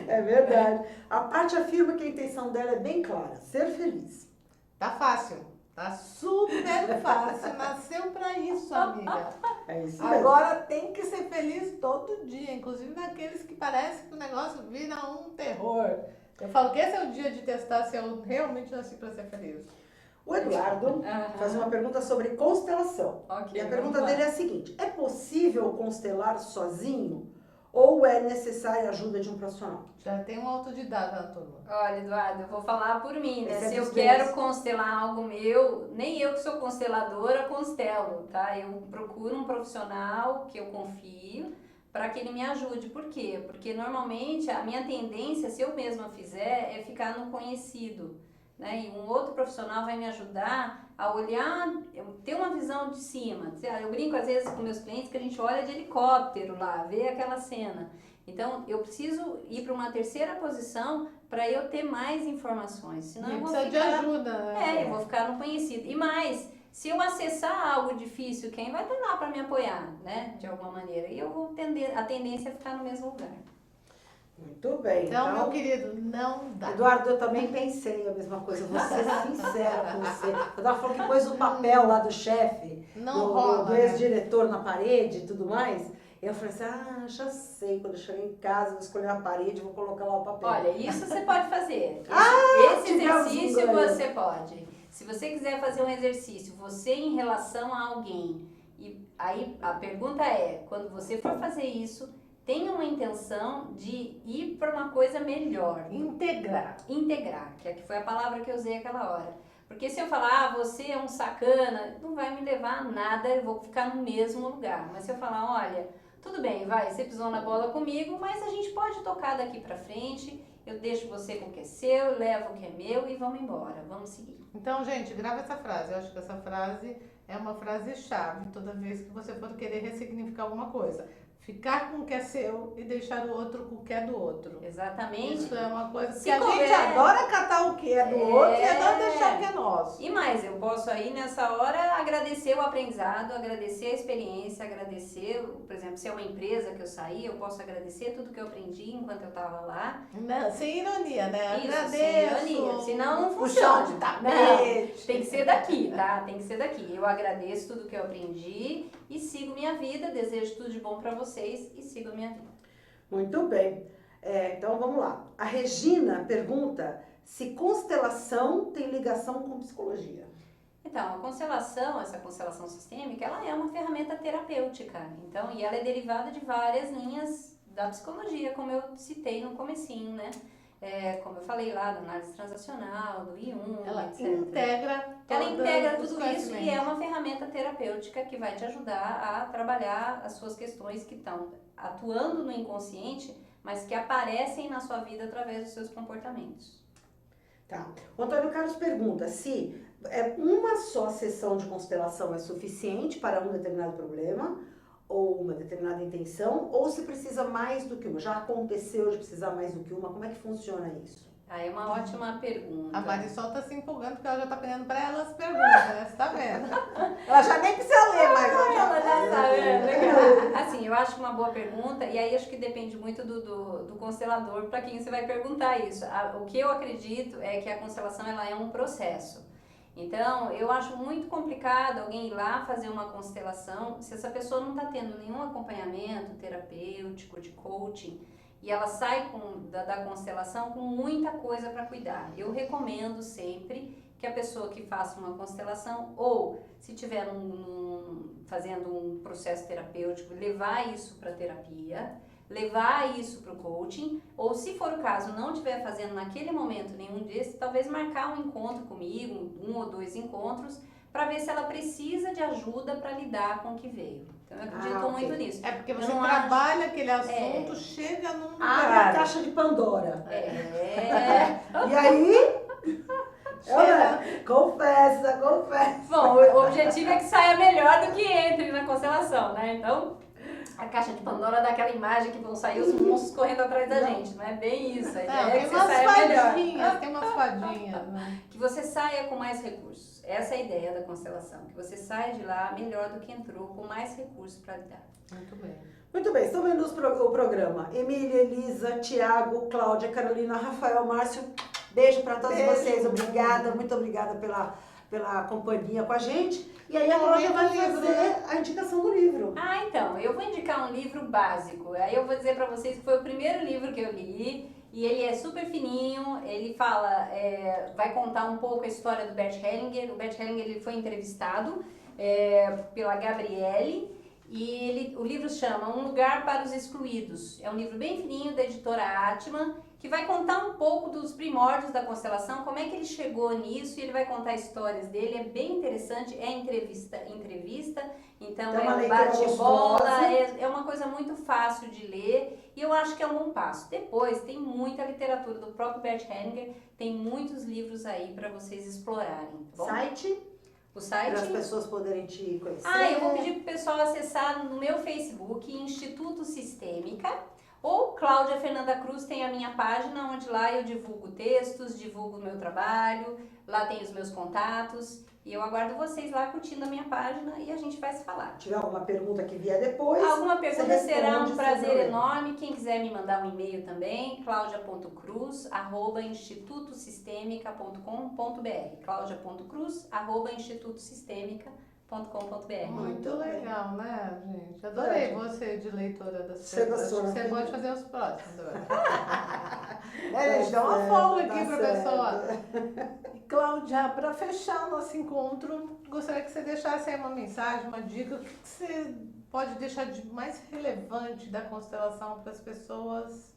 Speaker 3: É verdade. A Paty afirma que a intenção dela é bem clara, ser feliz.
Speaker 1: Tá fácil. Tá super fácil. Nasceu pra isso, amiga.
Speaker 3: É isso mesmo.
Speaker 1: Agora tem que ser feliz todo dia, inclusive naqueles que parece que o negócio vira um terror. Eu falo que esse é o dia de testar se eu realmente nasci pra ser feliz.
Speaker 3: O Eduardo faz uma pergunta sobre constelação.
Speaker 2: Ok,
Speaker 3: E a
Speaker 2: vamos
Speaker 3: pergunta
Speaker 2: lá.
Speaker 3: dele é a seguinte: é possível constelar sozinho? Ou ou é necessária a ajuda de um profissional?
Speaker 1: Já tem um autodidata na turma.
Speaker 2: Olha, Eduardo, eu vou falar por mim, né?
Speaker 3: Esse é
Speaker 2: Se eu
Speaker 3: dos
Speaker 2: quero
Speaker 3: meus.
Speaker 2: constelar algo meu, nem eu que sou consteladora constelo, tá? Eu procuro um profissional que eu confio para que ele me ajude. Por quê? Porque normalmente a minha tendência, se eu mesma fizer, é ficar no conhecido, né? E um outro profissional vai me ajudar a olhar, ter uma visão de cima. Eu brinco às vezes com meus clientes que a gente olha de helicóptero lá, vê aquela cena. Então, eu preciso ir para uma terceira posição para eu ter mais informações. Senão eu vou
Speaker 1: precisa de
Speaker 2: ficar...
Speaker 1: ajuda, né?
Speaker 2: eu vou ficar no conhecido. E mais, se eu acessar algo difícil, quem vai estar lá para me apoiar, né? De alguma maneira. E eu vou a tendência é ficar no mesmo lugar.
Speaker 3: Muito bem.
Speaker 1: Então, meu querido, não dá.
Speaker 3: Eduardo, eu também pensei a mesma coisa. Vou ser sincera com você. Eu tava falando que pôs o papel lá do chefe,
Speaker 1: Não rola,
Speaker 3: do
Speaker 1: né?
Speaker 3: ex-diretor na parede e tudo mais. Eu falei assim, já sei, quando eu chegar em casa, vou escolher a parede, vou colocar lá o papel.
Speaker 2: Olha, isso você pode fazer. Esse
Speaker 3: tivemos um
Speaker 2: exercício
Speaker 3: ganho.
Speaker 2: você pode. Se você quiser fazer um exercício, você em relação a alguém, e aí a pergunta é, quando você for fazer isso, tenha uma intenção de ir para uma coisa melhor.
Speaker 1: Integrar.
Speaker 2: Integrar, que foi a palavra que eu usei aquela hora. Porque se eu falar, você é um sacana, não vai me levar a nada, eu vou ficar no mesmo lugar. Mas se eu falar, olha, tudo bem, vai, você pisou na bola comigo, mas a gente pode tocar daqui pra frente, eu deixo você com o que é seu, levo o que é meu e vamos embora, vamos seguir.
Speaker 1: Então, gente, grava essa frase. Eu acho que essa frase é uma frase-chave toda vez que você for querer ressignificar alguma coisa. Ficar com o que é seu e deixar o outro com o que é do outro.
Speaker 2: Exatamente.
Speaker 1: Isso é uma coisa
Speaker 2: Se
Speaker 1: que a gente
Speaker 2: couber-
Speaker 1: adora catar o que é do outro e adora deixar o que é nosso.
Speaker 2: E mais, eu posso aí nessa hora agradecer o aprendizado, agradecer a experiência, agradecer, por exemplo, se é uma empresa que eu saí, eu posso agradecer tudo que eu aprendi enquanto eu estava lá.
Speaker 1: Não, sem ironia, né?
Speaker 2: Isso,
Speaker 1: Agradeço.
Speaker 2: sem ironia, senão não
Speaker 1: O chão
Speaker 2: funciona.
Speaker 1: de
Speaker 2: Não,
Speaker 1: tapete.
Speaker 2: tem que ser daqui, tá? Tem que ser daqui. Eu agradeço tudo que eu aprendi e sigo minha vida, desejo tudo de bom pra vocês e sigo minha vida.
Speaker 3: Muito bem. Então, vamos lá. A Regina pergunta se constelação tem ligação com psicologia.
Speaker 2: Então, a constelação, essa constelação sistêmica, ela é uma ferramenta terapêutica. Então, e ela é derivada de várias linhas da psicologia, como eu citei no comecinho, né? Como eu falei lá, da análise transacional, do Jung,
Speaker 1: Ela
Speaker 2: etc.
Speaker 1: integra
Speaker 2: Ela
Speaker 1: todos
Speaker 2: integra
Speaker 1: os
Speaker 2: tudo isso e é
Speaker 1: conhecimentos.
Speaker 2: uma ferramenta terapêutica que vai te ajudar a trabalhar as suas questões que estão atuando no inconsciente, mas que aparecem na sua vida através dos seus comportamentos.
Speaker 3: Tá. O Antônio Carlos pergunta se uma só sessão de constelação é suficiente para um determinado problema ou uma determinada intenção, ou se precisa mais do que uma. Já aconteceu de precisar mais do que uma? Como é que funciona isso?
Speaker 2: É uma ótima pergunta.
Speaker 1: A Marisol tá se empolgando porque ela já tá pedindo pra ela as perguntas, né? Você tá vendo?
Speaker 3: Ela já nem precisa ler mais.
Speaker 2: Ela já sabe, legal. Assim, eu acho uma boa pergunta, e aí acho que depende muito do constelador para quem você vai perguntar isso. O que eu acredito é que a constelação ela é um processo. Então, eu acho muito complicado alguém ir lá fazer uma constelação se essa pessoa não está tendo nenhum acompanhamento terapêutico, de coaching, e ela sai da constelação com muita coisa para cuidar. Eu recomendo sempre que a pessoa que faça uma constelação, ou se estiver fazendo um processo terapêutico, levar isso para terapia, levar isso para o coaching, ou se for o caso, não estiver fazendo naquele momento nenhum desses, talvez marcar um encontro comigo, 1 ou 2 encontros, para ver se ela precisa de ajuda para lidar com o que veio. Então, eu acredito muito nisso.
Speaker 1: É porque
Speaker 2: Eu
Speaker 1: você
Speaker 2: não
Speaker 1: trabalha aquele assunto, chega num
Speaker 3: Abre a
Speaker 1: lugar.
Speaker 3: caixa de Pandora.
Speaker 2: E
Speaker 3: aí... Confessa.
Speaker 2: bom, o objetivo é que saia melhor do que entre na constelação, né? Então, a caixa de Pandora dá aquela imagem que vão sair os monstros correndo atrás da gente. Não é bem isso. A ideia é
Speaker 1: Tem
Speaker 2: que você
Speaker 1: umas
Speaker 2: saia melhor.
Speaker 1: fadinhas, tem umas fadinhas, né?
Speaker 2: Que você saia com mais recursos. Essa é a ideia da constelação. Que você saia de lá melhor do que entrou, com mais recursos para lidar.
Speaker 1: Muito bem.
Speaker 3: Muito bem, estão vendo o programa. Emília, Elisa, Tiago, Cláudia, Carolina, Rafael, Márcio. Beijo para todos vocês. Obrigada, muito obrigada pela companhia com a gente. E aí a Cláudia vai fazer a indicação do livro.
Speaker 2: Então, eu vou indicar um livro básico. Aí eu vou dizer para vocês que foi o primeiro livro que eu li. E ele é super fininho, ele fala, vai contar um pouco a história do Bert Hellinger. O Bert Hellinger ele foi entrevistado pela Gabriele. E o livro chama Um Lugar para os Excluídos. É um livro bem fininho da editora Atman, que vai contar um pouco dos primórdios da constelação, como é que ele chegou nisso, e ele vai contar histórias dele. É bem interessante, é entrevista, então
Speaker 3: É uma
Speaker 2: é um
Speaker 3: leitura
Speaker 2: bate-bola,
Speaker 3: gostosa.
Speaker 2: é uma coisa muito fácil de ler, e eu acho que é um bom passo. Depois tem muita literatura do próprio Bert Hellinger, tem muitos livros aí para vocês explorarem, tá bom?
Speaker 3: Site,
Speaker 2: O site...
Speaker 3: para as pessoas poderem te conhecer.
Speaker 2: eu vou pedir pro pessoal acessar no meu Facebook, Instituto Sistêmica, ou Cláudia Fernanda Cruz tem a minha página, onde lá eu divulgo textos, divulgo o meu trabalho, lá tem os meus contatos, e eu aguardo vocês lá curtindo a minha página e a gente vai se falar.
Speaker 3: Se tiver alguma pergunta que vier depois,
Speaker 2: Alguma pergunta
Speaker 3: você
Speaker 2: será
Speaker 3: responde
Speaker 2: um
Speaker 3: sem
Speaker 2: prazer
Speaker 3: problema.
Speaker 2: enorme. Quem quiser me mandar um e-mail também, claudia.cruz@institutosistemica.com.br claudia.cruz@institutosistemica.com.br.
Speaker 1: Muito
Speaker 3: Muito bem.
Speaker 1: legal, né, gente? Adorei você de leitora das
Speaker 3: Você
Speaker 1: perguntas.
Speaker 3: gostou,
Speaker 1: Acho que
Speaker 3: né?
Speaker 1: você pode fazer os próximos agora. Gente, dá uma folga aqui pra pessoa. E, Cláudia, para fechar nosso encontro, gostaria que você deixasse aí uma mensagem, uma dica. O que você pode deixar de mais relevante da constelação para as pessoas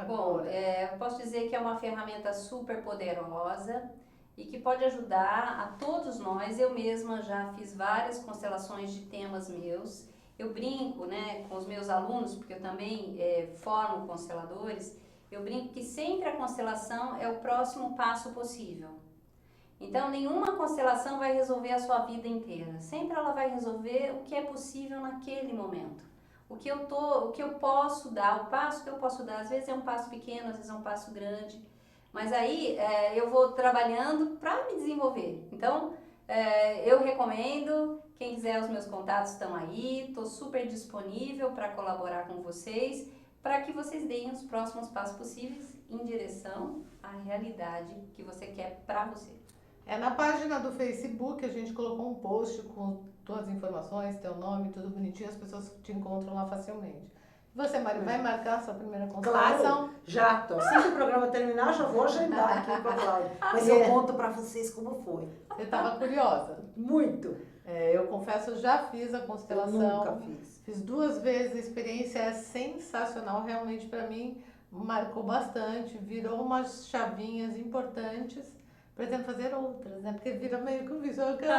Speaker 2: Bom,
Speaker 1: agora?
Speaker 2: eu posso dizer que é uma ferramenta super poderosa e que pode ajudar a todos nós. Eu mesma já fiz várias constelações de temas meus. Eu brinco, né, com os meus alunos, porque eu também formo consteladores, eu brinco que sempre a constelação é o próximo passo possível. Então, nenhuma constelação vai resolver a sua vida inteira. Sempre ela vai resolver o que é possível naquele momento. O que eu posso dar, o passo que eu posso dar, às vezes é um passo pequeno, às vezes é um passo grande. Mas aí eu vou trabalhando para me desenvolver. Então, eu recomendo, quem quiser, os meus contatos estão aí, estou super disponível para colaborar com vocês, para que vocês deem os próximos passos possíveis em direção à realidade que você quer para você.
Speaker 1: Na página do Facebook a gente colocou um post com todas as informações, teu nome, tudo bonitinho, as pessoas te encontram lá facilmente. Você, Mari, vai marcar a sua primeira constelação?
Speaker 3: Claro, já tô. Assim que o programa terminar, já vou agendar aqui com a Cláudia. Mas eu conto pra vocês como foi.
Speaker 1: Eu estava curiosa.
Speaker 3: Muito.
Speaker 1: Eu confesso, eu já fiz a
Speaker 3: Eu
Speaker 1: constelação.
Speaker 3: nunca fiz.
Speaker 1: Fiz 2 vezes, a experiência é sensacional, realmente para mim marcou bastante, virou umas chavinhas importantes. Pretendo fazer outras, né? Porque vira meio que um vício. Eu quero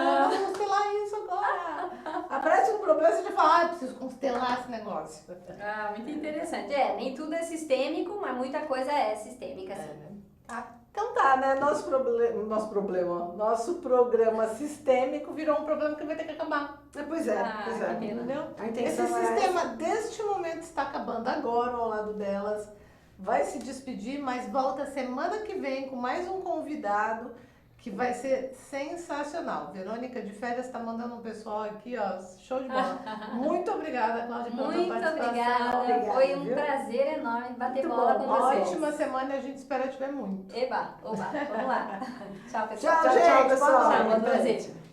Speaker 1: constelar isso agora. Aparece um problema e você fala, preciso constelar esse negócio.
Speaker 2: Muito interessante. Nem tudo é sistêmico, mas muita coisa é sistêmica, sim.
Speaker 1: Então tá, né? Nosso programa sistêmico virou um problema que vai ter que acabar.
Speaker 3: Pois é, pois é.
Speaker 2: que pena.
Speaker 1: Entendeu?
Speaker 3: A
Speaker 1: Esse
Speaker 3: intenção é
Speaker 1: sistema, deste momento, está acabando agora ao lado delas. Vai se despedir, mas volta semana que vem com mais um convidado que vai ser sensacional. Verônica de Férias está mandando um pessoal aqui, ó, show de bola. Muito obrigada, Cláudia, pela tua
Speaker 2: Muito
Speaker 1: participação.
Speaker 2: obrigada. Foi um
Speaker 3: viu?
Speaker 2: prazer enorme bater
Speaker 3: Muito
Speaker 2: bola
Speaker 3: bom.
Speaker 2: com vocês.
Speaker 1: Ótima semana e a gente espera te ver muito.
Speaker 2: Eba, oba, vamos lá. Tchau, pessoal.
Speaker 3: Tchau, gente.
Speaker 1: pessoal.
Speaker 3: Boa
Speaker 2: Tchau,
Speaker 3: noite.
Speaker 2: bom prazer.